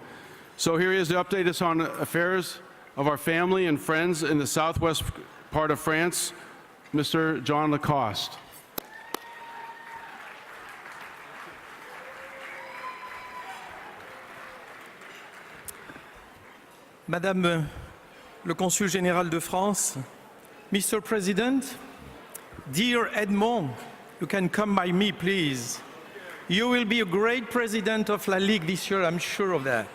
So here he is to update us on affairs of our family and friends in the southwest part of France, Mr. John Lacoste. Madame le Consul général de France, Mr. President, dear Edmond, you can come by me, please. You will be a great president of La Ligue this year, I'm sure of that.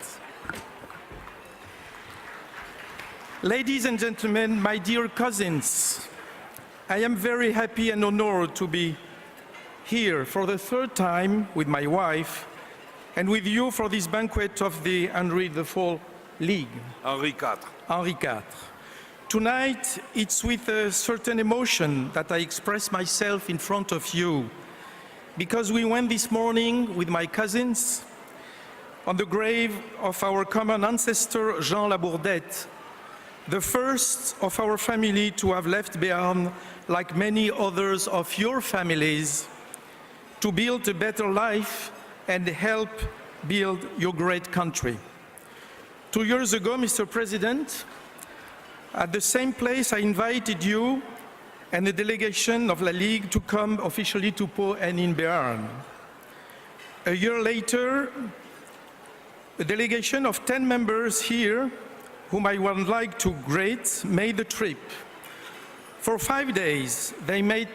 Ladies and gentlemen, my dear cousins, I am very happy and honored to be here for the third time with my wife and with you for this banquet of the Henri IV League. Henri IV. Henri IV. Tonight, it's with a certain emotion that I express myself in front of you, because we went this morning with my cousins on the grave of our common ancestor, Jean Labourdette, the first of our family to have left Béarn, like many others of your families, to build a better life and help build your great country. 2 years ago, Mr. President, at the same place I invited you and a delegation of La Ligue to come officially to Pau and in Béarn. A year later, a delegation of 10 members here, whom I would like to greet, made the trip. For 5 days, they met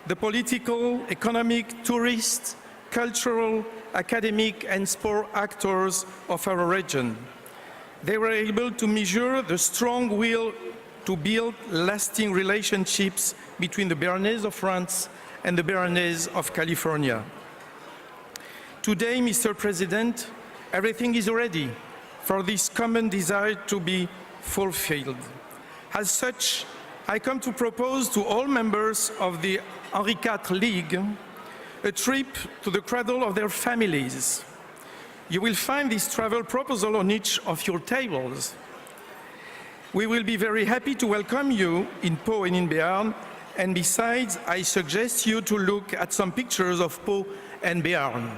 the political, economic, tourist, cultural, academic, and sport actors of our region. They were able to measure the strong will to build lasting relationships between the Béarnais of France and the Béarnais of California. Today, Mr. President, everything is ready for this common desire to be fulfilled. As such, I come to propose to all members of the Henri IV League a trip to the cradle of their families. You will find this travel proposal on each of your tables. We will be very happy to welcome you in Pau and in Béarn, and besides, I suggest you to look at some pictures of Pau and Béarn.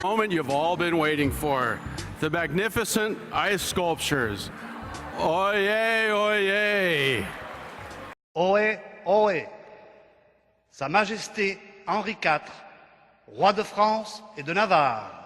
Moment you've all been waiting for. The magnificent ice sculptures. Oyez, oyez! Ohé, ohé! Sa Majesté Henri IV, roi de France et de Navarre.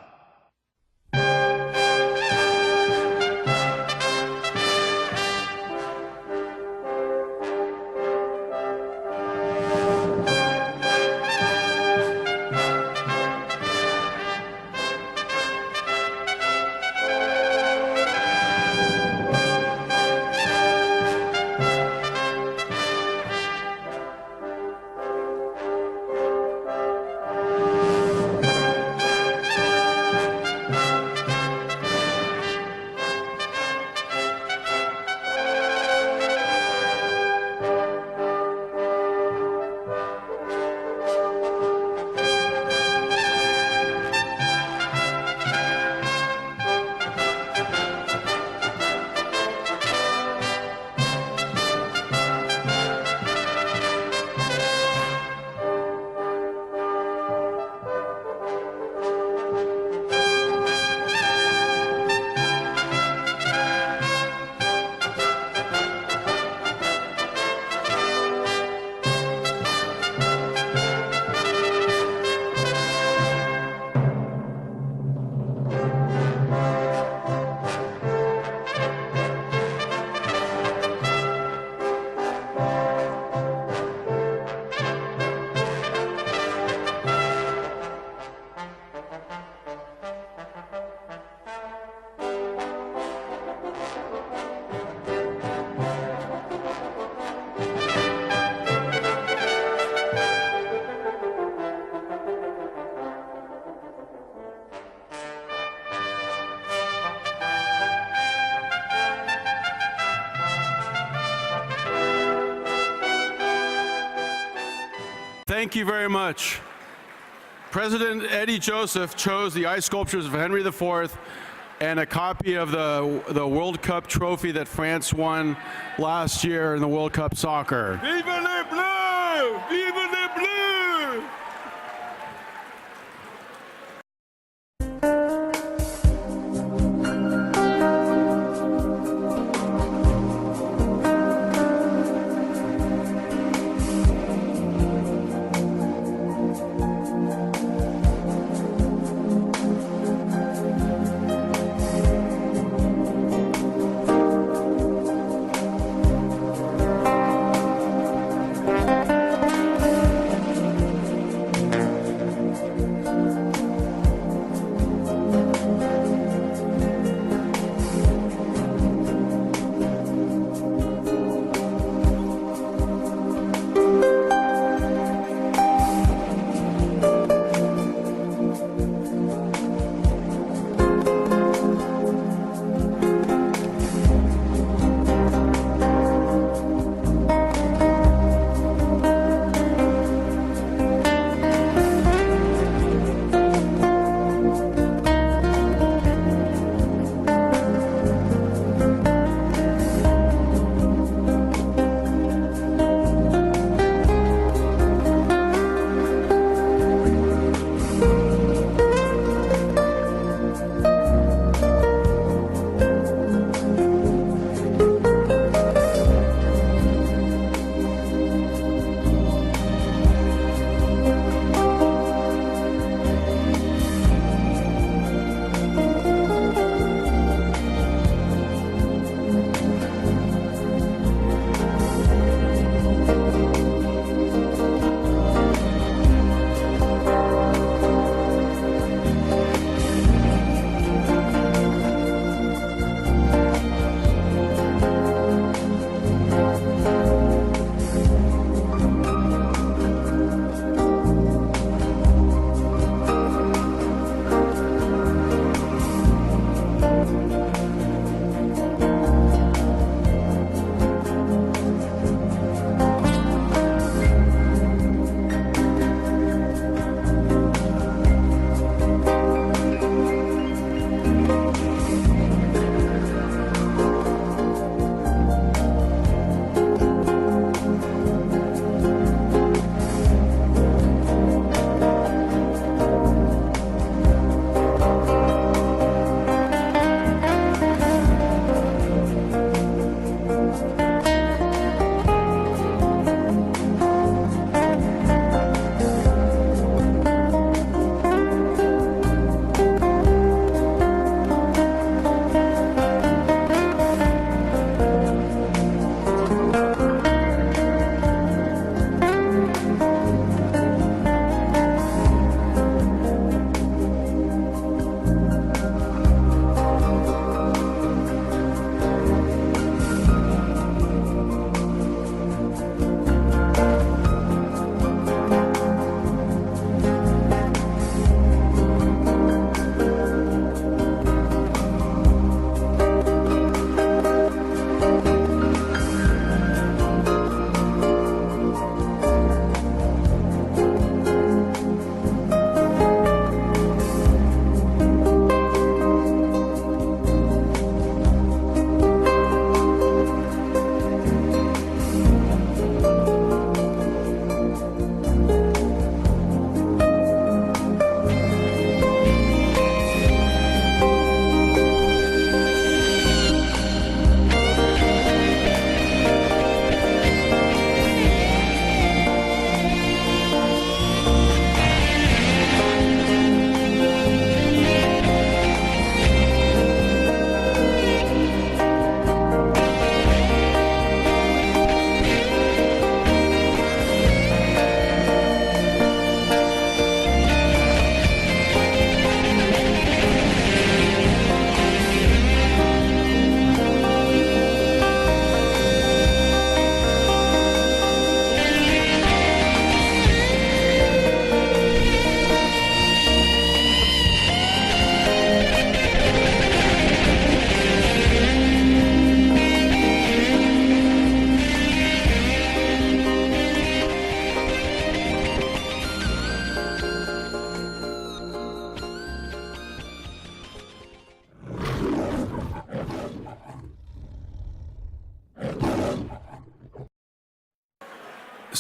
Thank you very much. President Eddie Joseph chose the ice sculptures of Henry IV and a copy of the World Cup trophy that France won last year in the World Cup soccer. Vive les Bleus! Vive les Bleus!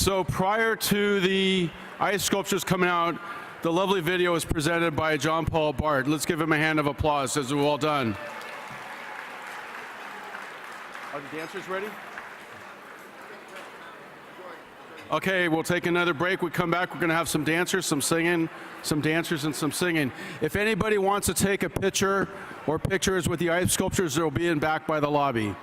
So prior to the ice sculptures coming out, the lovely video was presented by Jean-Paul Barthe. Let's give him a hand of applause as we're all done. Are the dancers ready? Okay, we'll take another break. We come back, we're gonna have some dancers, some singing, some dancers and some singing. If anybody wants to take a picture or pictures with the ice sculptures, they'll be in back by the lobby.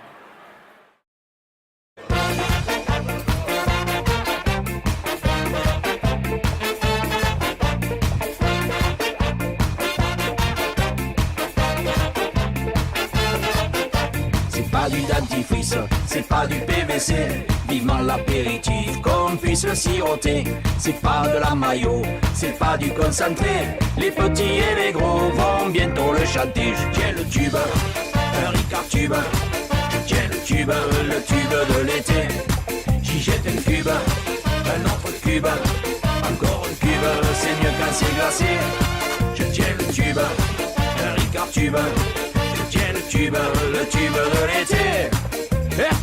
C'est pas du dentifrice, c'est pas du PVC. Vivement l'apéritif qu'on puisse le siroter. C'est pas de la mayo, c'est pas du concentré. Les petits et les gros vont bientôt le chanter. Je tiens le tube, un Ricard tube. Je tiens le tube de l'été. J'y jette un cube, un autre cube. Encore un cube, c'est mieux quand c'est glacé. Je tiens le tube, un Ricard tube. Tiens le tube de l'été.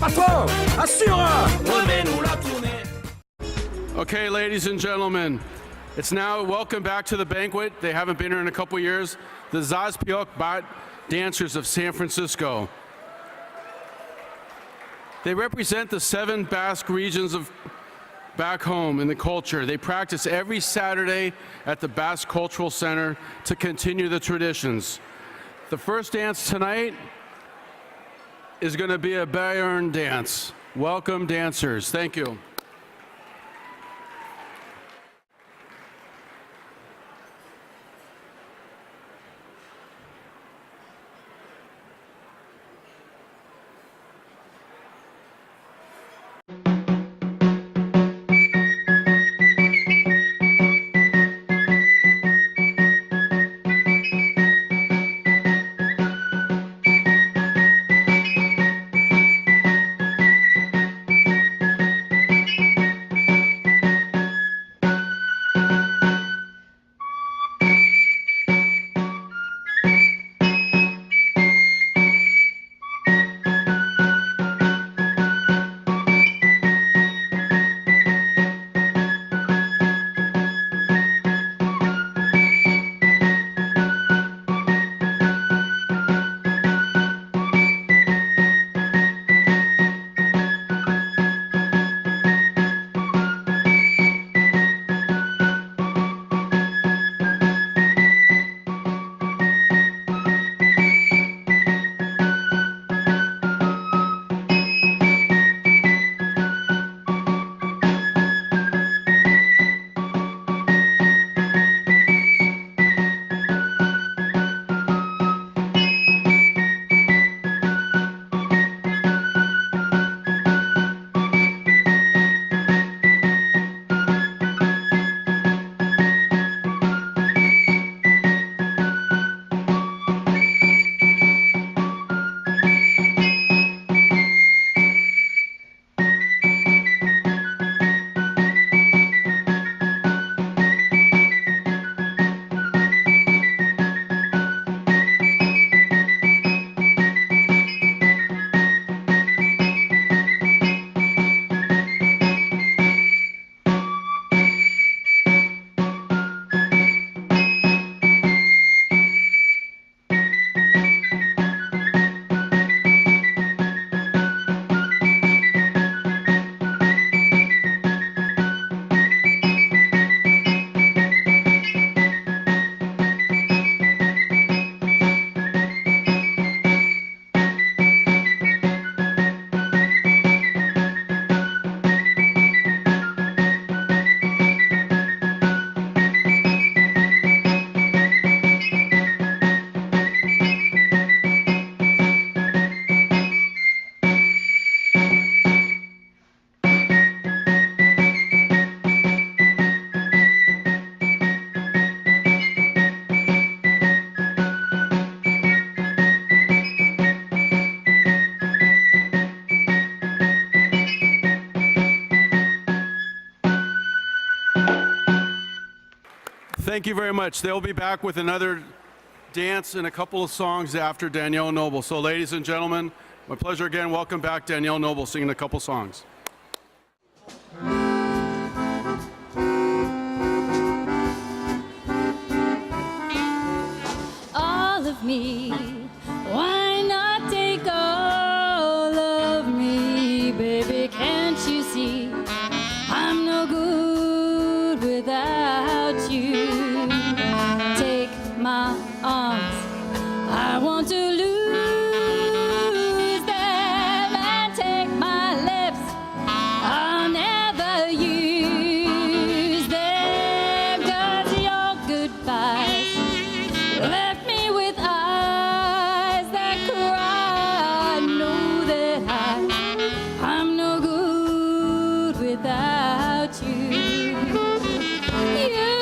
Patron, assure, remets-nous la tournée. Okay, ladies and gentlemen, it's now welcome back to the banquet. They haven't been here in a couple years. The JPBarthe dancers of San Francisco. They represent the 7 Basque regions of back home in the culture. They practice every Saturday at the Basque Cultural Center to continue the traditions. The first dance tonight is going to be a Bayern dance. Welcome, dancers. Thank you. Thank you very much. They'll be back with another dance and a couple of songs after Danielle Noble. So ladies and gentlemen, my pleasure again. Welcome back, Danielle Noble, singing a couple songs. you. Take my arms, I want to lose them, and take my lips, I'll never use them, 'cause your goodbyes left me with eyes that cry. I know that I'm no good without you. You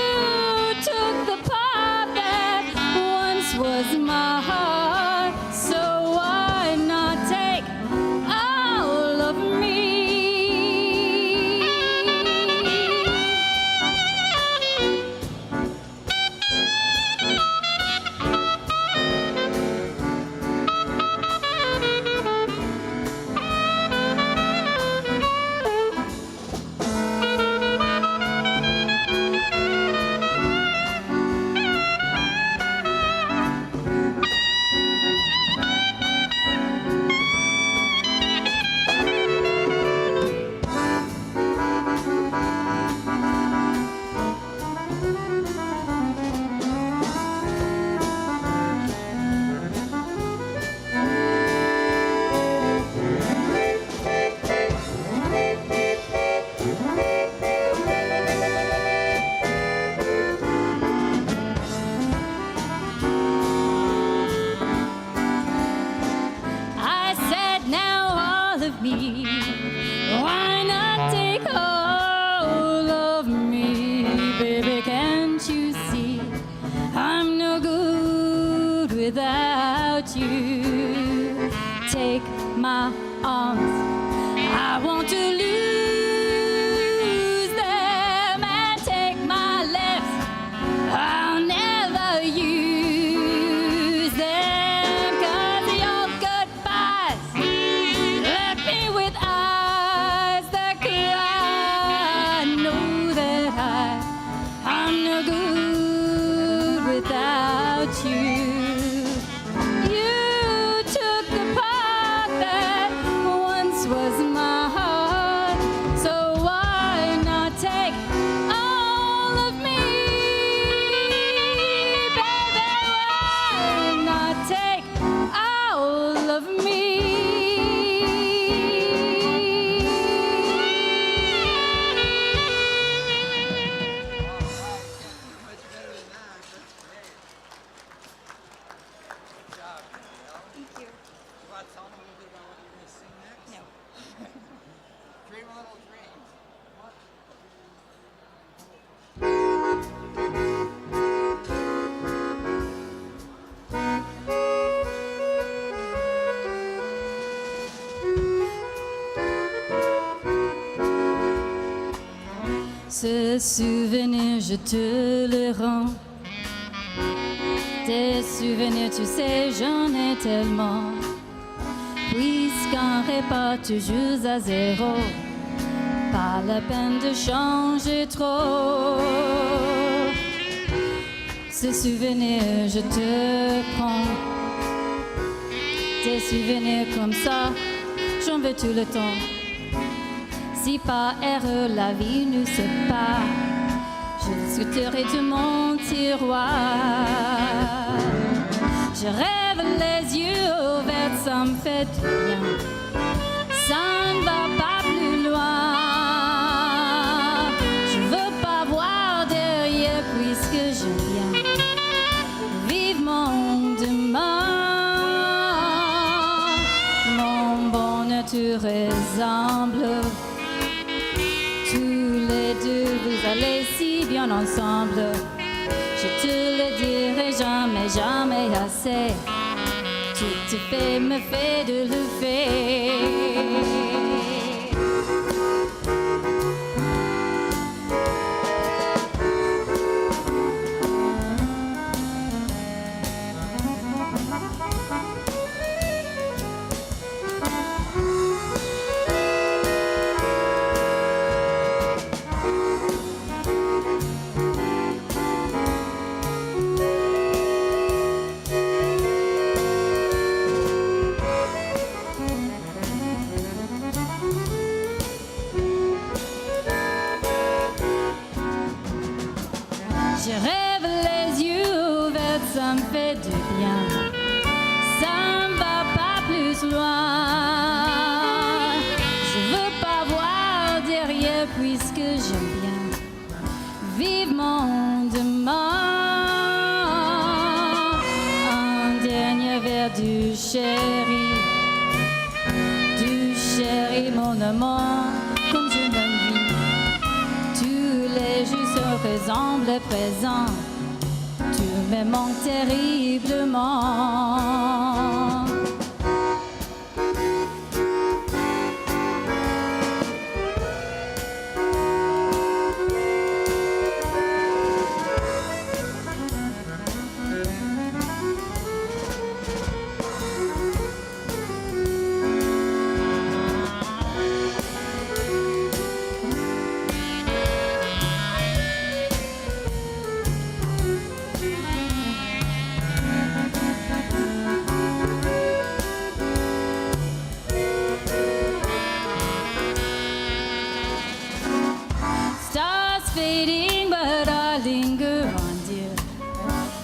took the part that once was my heart, so why not take all of me? I said now all of me, why not take all of me? Baby, can't you see I'm no good without you? Take my arms, I want to lose them, and take my lips, I'll never use them, 'cause your goodbyes left me with eyes that cry. I know that I'm no good without you. You took the part that once was my heart, so why not take all of me? Baby, why not take all of me? Ce souvenir, je te le rends. Tes souvenirs, tu sais, j'en ai tellement. Puisqu'on répare toujours à zéro, pas la peine de changer trop. Ce souvenir, je te prends. Tes souvenirs comme ça, j'en veux tout le temps. Si par erreur la vie nous sépare, je discuterai de mon tiroir. Je rêve les yeux ouverts, ça me fait du bien. Ça ne va pas plus loin. Je veux pas voir derrière puisque je viens vivement demain. Mon bonheur te ressemble. Tous les deux, vous allez si bien ensemble. Je te le dirai jamais, jamais assez. Tout te fait me fait de le faire. Je rêve les yeux ouverts, ça me fait du bien. Ça me va pas plus loin. Je veux pas voir derrière puisque j'aime bien vivre mon demain. Un dernier verre du chéri mon amant, comme je me vis. Tous les jours se ressemblent présents. Tu me manques terriblement. Fading, but I linger on, dear.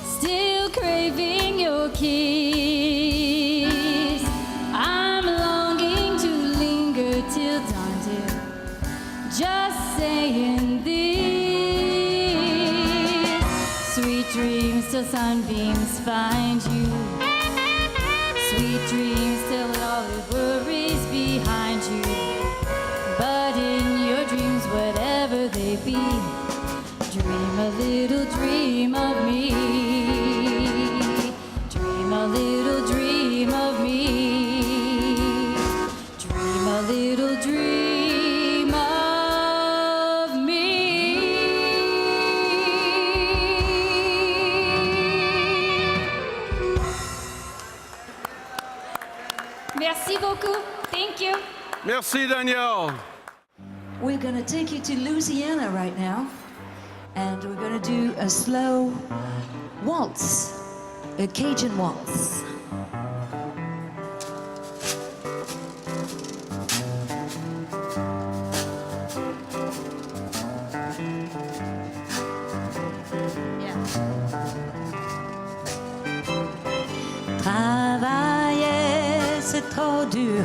Still craving your kiss. I'm longing to linger till dawn, dear. Just saying this. Sweet dreams till sunbeams find you. Sweet dreams till all the worries behind you. But in your dreams, whatever they be, dream a little dream of me. Dream a little dream of me. Dream a little dream of me. Merci beaucoup. Thank you. Merci, Danielle. We're going to take you to Louisiana right now, and we're going to do a slow waltz, a Cajun waltz. Travailler, c'est trop dur,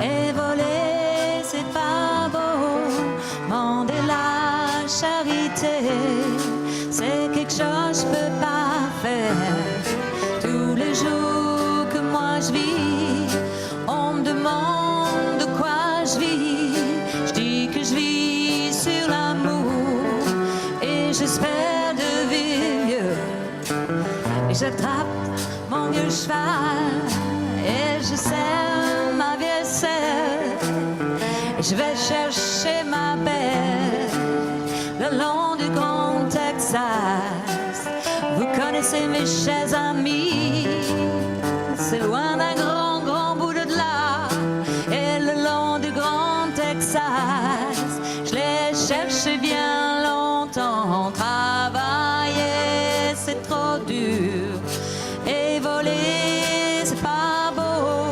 et voler, c'est pas beau. Mander la charité, c'est quelque chose que je peux pas faire. Tous les jours que moi je vis, on me demande de quoi je vis. Je dis que je vis sur l'amour, et j'espère de vivre mieux. Et j'attrape mon vieux cheval, et je serre ma vieille selle, et je vais chercher ma belle le long du Grand Texas. Vous connaissez mes chers amis, c'est loin d'un grand, grand bout de là, et le long du Grand Texas, je l'ai cherché bien longtemps. Travailler, c'est trop dur, et voler, c'est pas beau.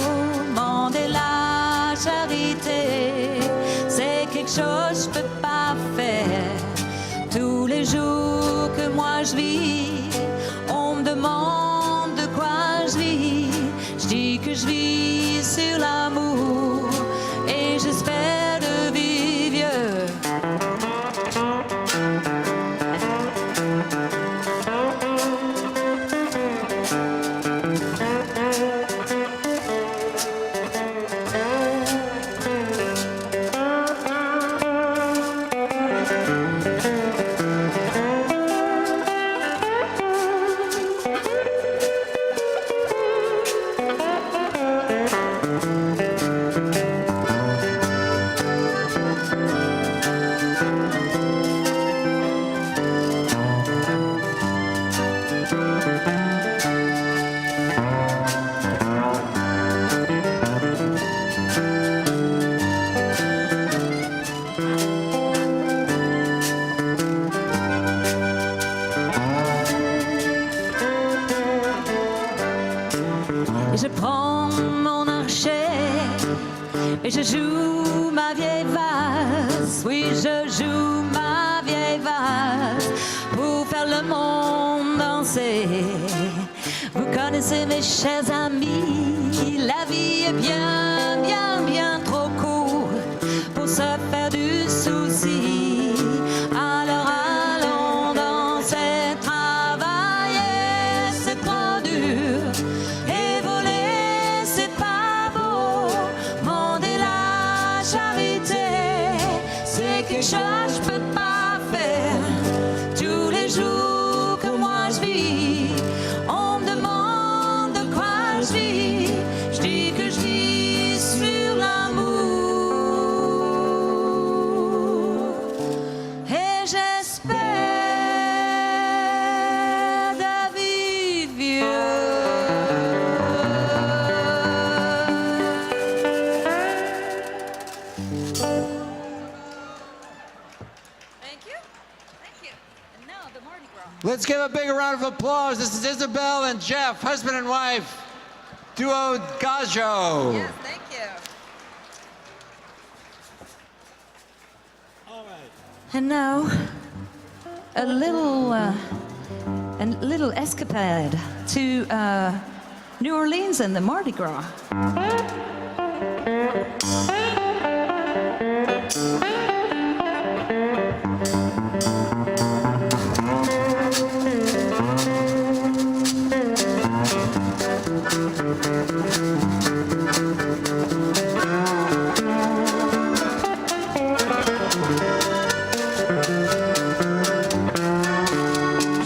Mander la charité, c'est quelque chose que je peux pas faire. Tous les jours que moi je vis, on me demande de quoi je vis. Je dis que je vis sur l'amour, et j'espère de vivre vieux. Je prends mon archet et je joue ma vieille valse. Oui, je joue ma vieille valse pour le monde danser. Vous connaissez mes chers amis, la vie est bien, bien, bien trop courte pour se faire du souci. Alors allons danser, travailler, c'est trop dur. Et voler, c'est pas beau. Demander la charité, c'est quelque chose que je peux pas faire. Tous les jours que moi je vis, on me demande de quoi je vis. Je dis que je vis sur l'amour. Et j'espère de vivre vieux. Thank you. Thank you. And now the Mardi Gras. Let's give a big round of applause. This is Isabel and Jeff, husband and wife, duo Gajo. Yes, thank you. And now, a little escapade to New Orleans and the Mardi Gras.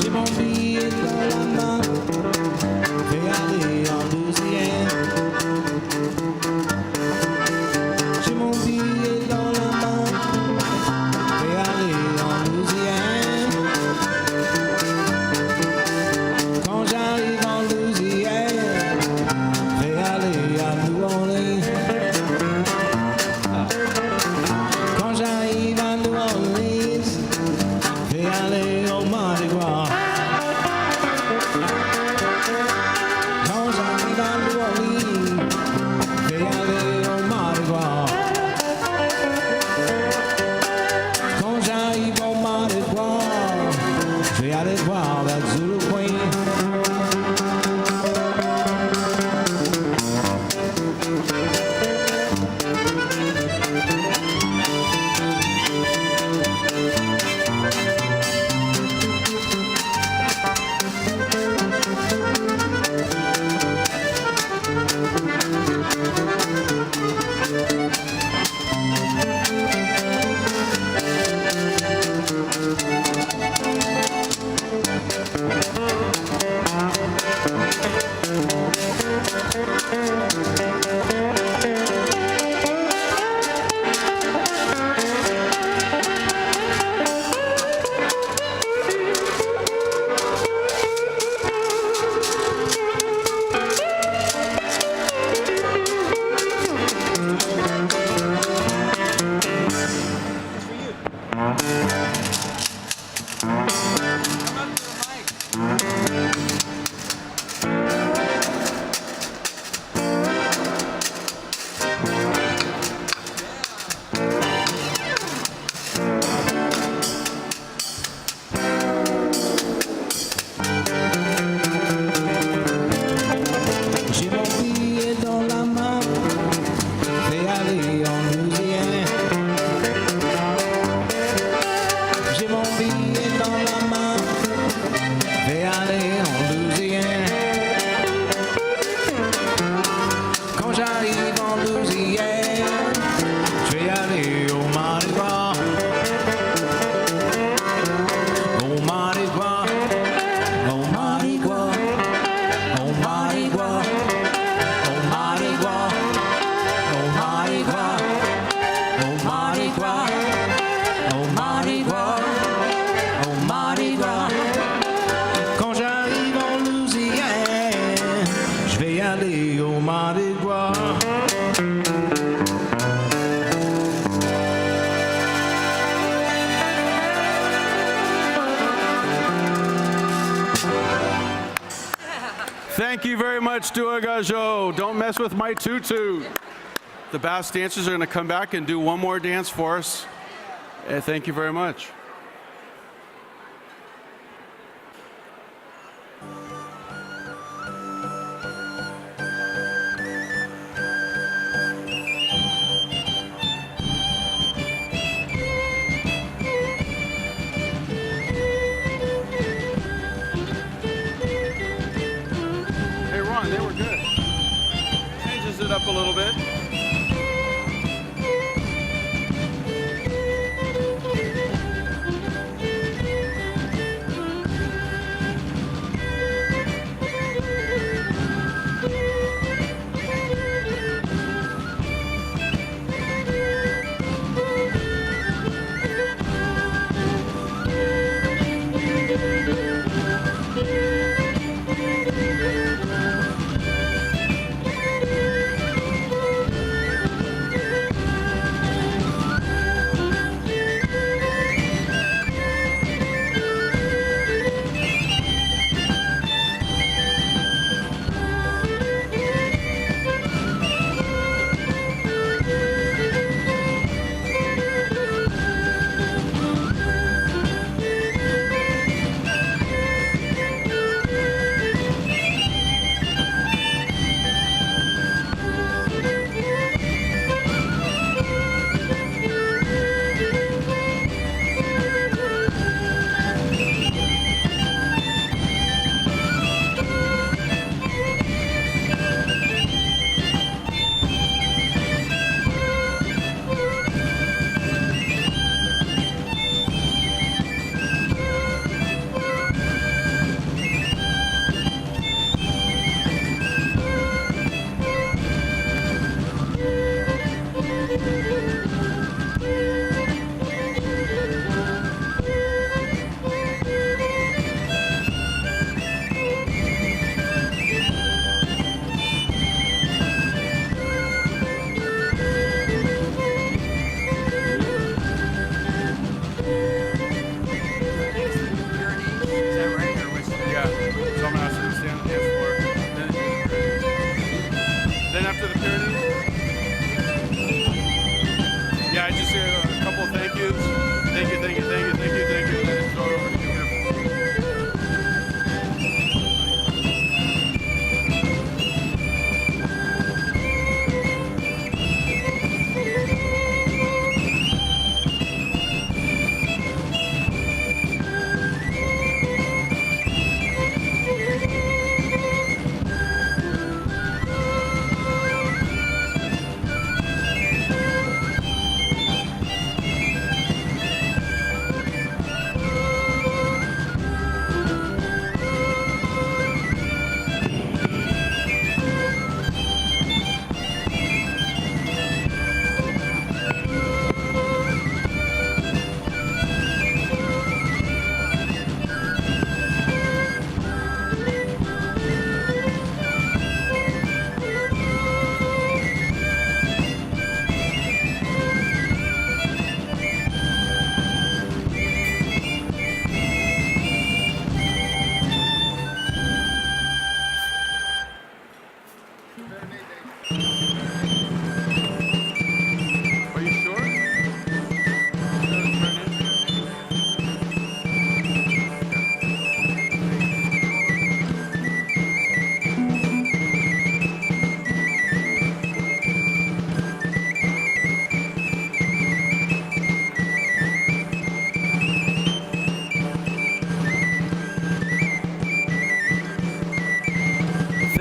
J'ai mon billet dans la main, vais aller en Louisiane. J'ai mon billet dans la main, vais aller en Louisiane. Quand j'arrive en Louisiane, vais aller à New Orleans. Quand j'arrive à New Orleans, vais aller au Mardi Gras. Quand j'arrive à New Orleans, vais aller au Mardi Gras. Quand j'arrive au Mardi Gras, je vais aller voir la Zulu Queen. J'ai mon billet dans la main, vais aller en Louisiane. J'ai mon billet dans la main, vais aller en Louisiane. Quand j'arrive en Louisiane, je vais aller au Mardi Gras. Au Mardi Gras, au Mardi Gras, au Mardi Gras, au Mardi Gras, au Mardi Gras, au Mardi Gras, au Mardi Gras, au Mardi Gras. Quand j'arrive en Louisiane, je vais aller au Mardi Gras. Thank you very much, Duo Gajo. Don't mess with my tutu. The bass dancers are going to come back and do one more dance for us. Thank you very much.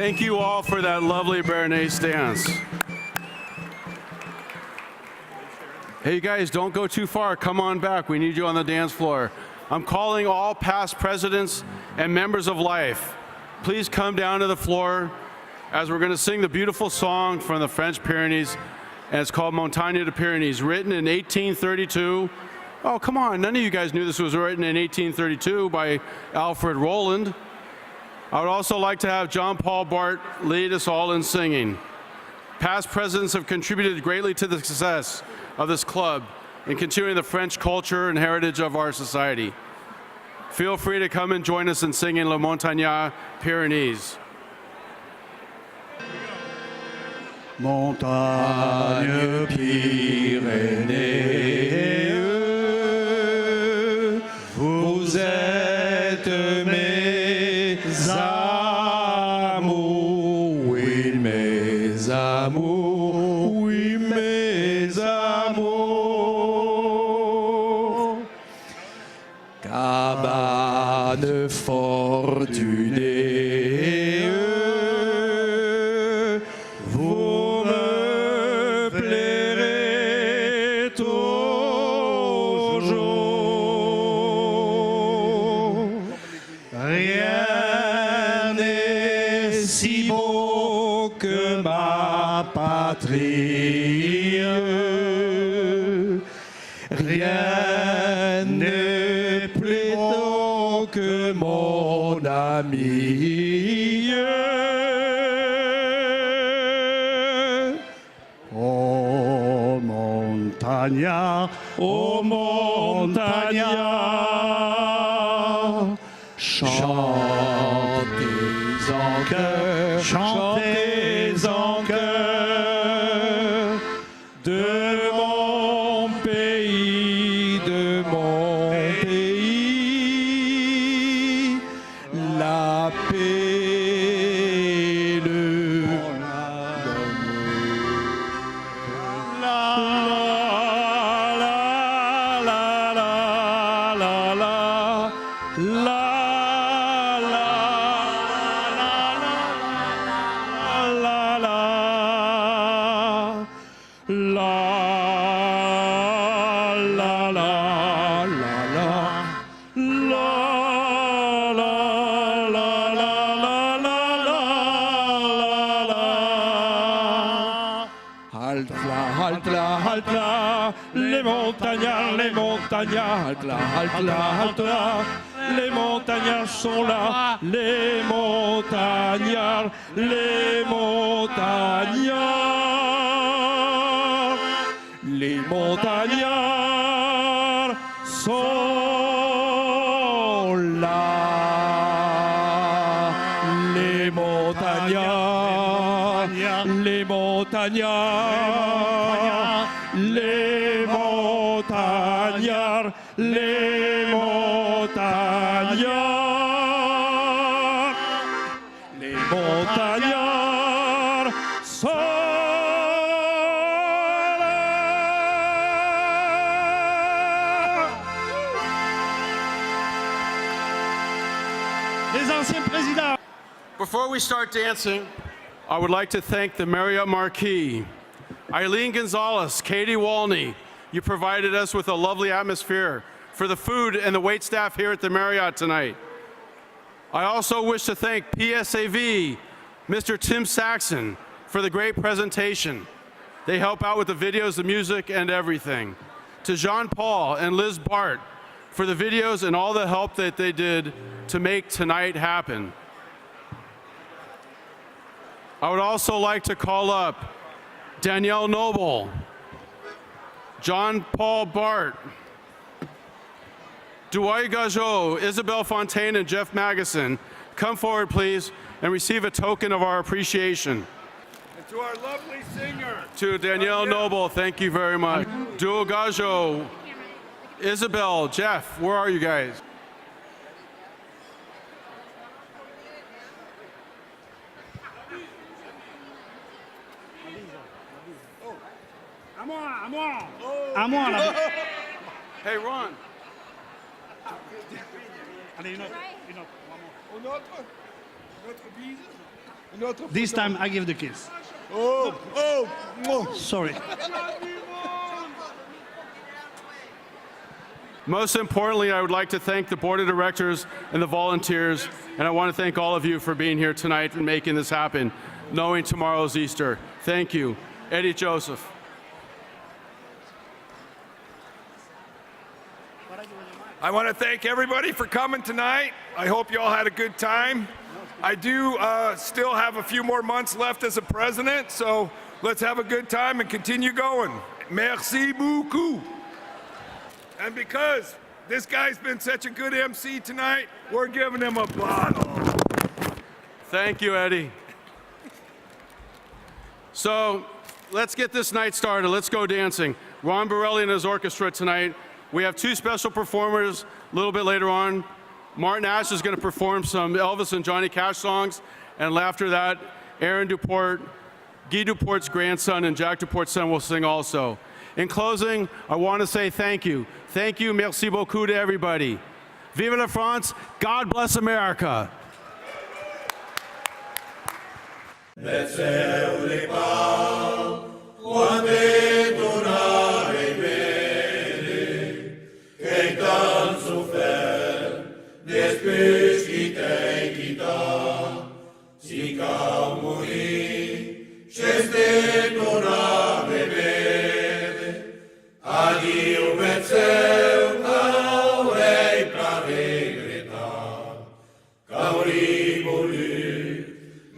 Thank you all for that lovely Béarnais dance. Hey, you guys, don't go too far. Come on back. We need you on the dance floor. I'm calling all past presidents and members of life. Please come down to the floor as we're going to sing the beautiful song from the French Pyrenees, and it's called Montagne de Pyrénées, written in 1832. Oh, come on. None of you guys knew this was written in 1832 by Alfred Roland. I would also like to have Jean-Paul Barthe lead us all in singing. Past presidents have contributed greatly to the success of this club in continuing the French culture and heritage of our society. Feel free to come and join us in singing Le Montagnard Pyrénées. Montagne Pyrénées, vous êtes mes amours, oui mes amours, oui mes amours. Cabane fortunée, vous me plairez toujours. Rien n'est si beau que ma patrie. Rien n'est plus beau que mon ami. Oh montagnard, oh montagnard, chantez en chœur, chantez en chœur de mon pays, la paix, le halte là, les montagnards, halte là, halte là, halte là, les montagnards sont là, les montagnards, les montagnards, les montagnards sont là, les montagnards, les montagnards, les montagnards, les montagnards, les montagnards sont là. Les anciens présidents. Before we start dancing, I would like to thank the Marriott Marquis, Eileen Gonzalez, Katie Walney. You provided us with a lovely atmosphere for the food and the wait staff here at the Marriott tonight. I also wish to thank PSAV, Mr. Tim Saxon, for the great presentation. They help out with the videos, the music, and everything. To Jean-Paul and Liz Bart for the videos and all the help that they did to make tonight happen. I would also like to call up Danielle Noble, John-Paul Bart, Dwight Gajot, Isabelle Fontaine, and Jeff Magison. Come forward, please, and receive a token of our appreciation. And to our lovely singer. To Danielle Noble, thank you very much. Duo Gajot, Isabelle, Jeff, where are you guys? À moi, là. Hey, Ron. Allez, une autre. Notre bise. This time I give the kiss. Sorry. Most importantly, I would like to thank the board of directors and the volunteers, and I want to thank all of you for being here tonight and making this happen, knowing tomorrow's Easter. Thank you. Eddie Joseph. I want to thank everybody for coming tonight. I hope you all had a good time. I do still have a few more months left as a president, so let's have a good time and continue going. Merci beaucoup. And because this guy's been such a good MC tonight, we're giving him a bottle. Thank you, Eddie. So let's get this night started. Let's go dancing. Ron Borelli and his orchestra tonight. We have two special performers a little bit later on. Martin Ash is going to perform some Elvis and Johnny Cash songs, and after that, Aaron Duport, Guy Duport's grandson, and Jack Duport's son will sing also. In closing, I want to say thank you. Thank you, merci beaucoup to everybody. Vive la France, God bless America. Després quitai quita, si cau morir, c'este torna bevere, addio vezzeu, caurei pra regretar, cauri volu,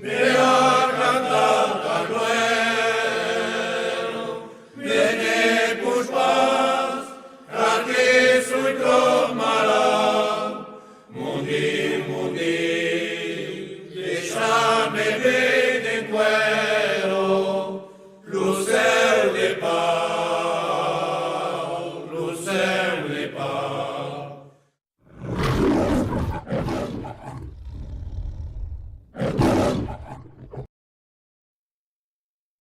me ha cantat a gloero, me ne puix pas, car que sui trop malade. Mundi, deixa-me ver.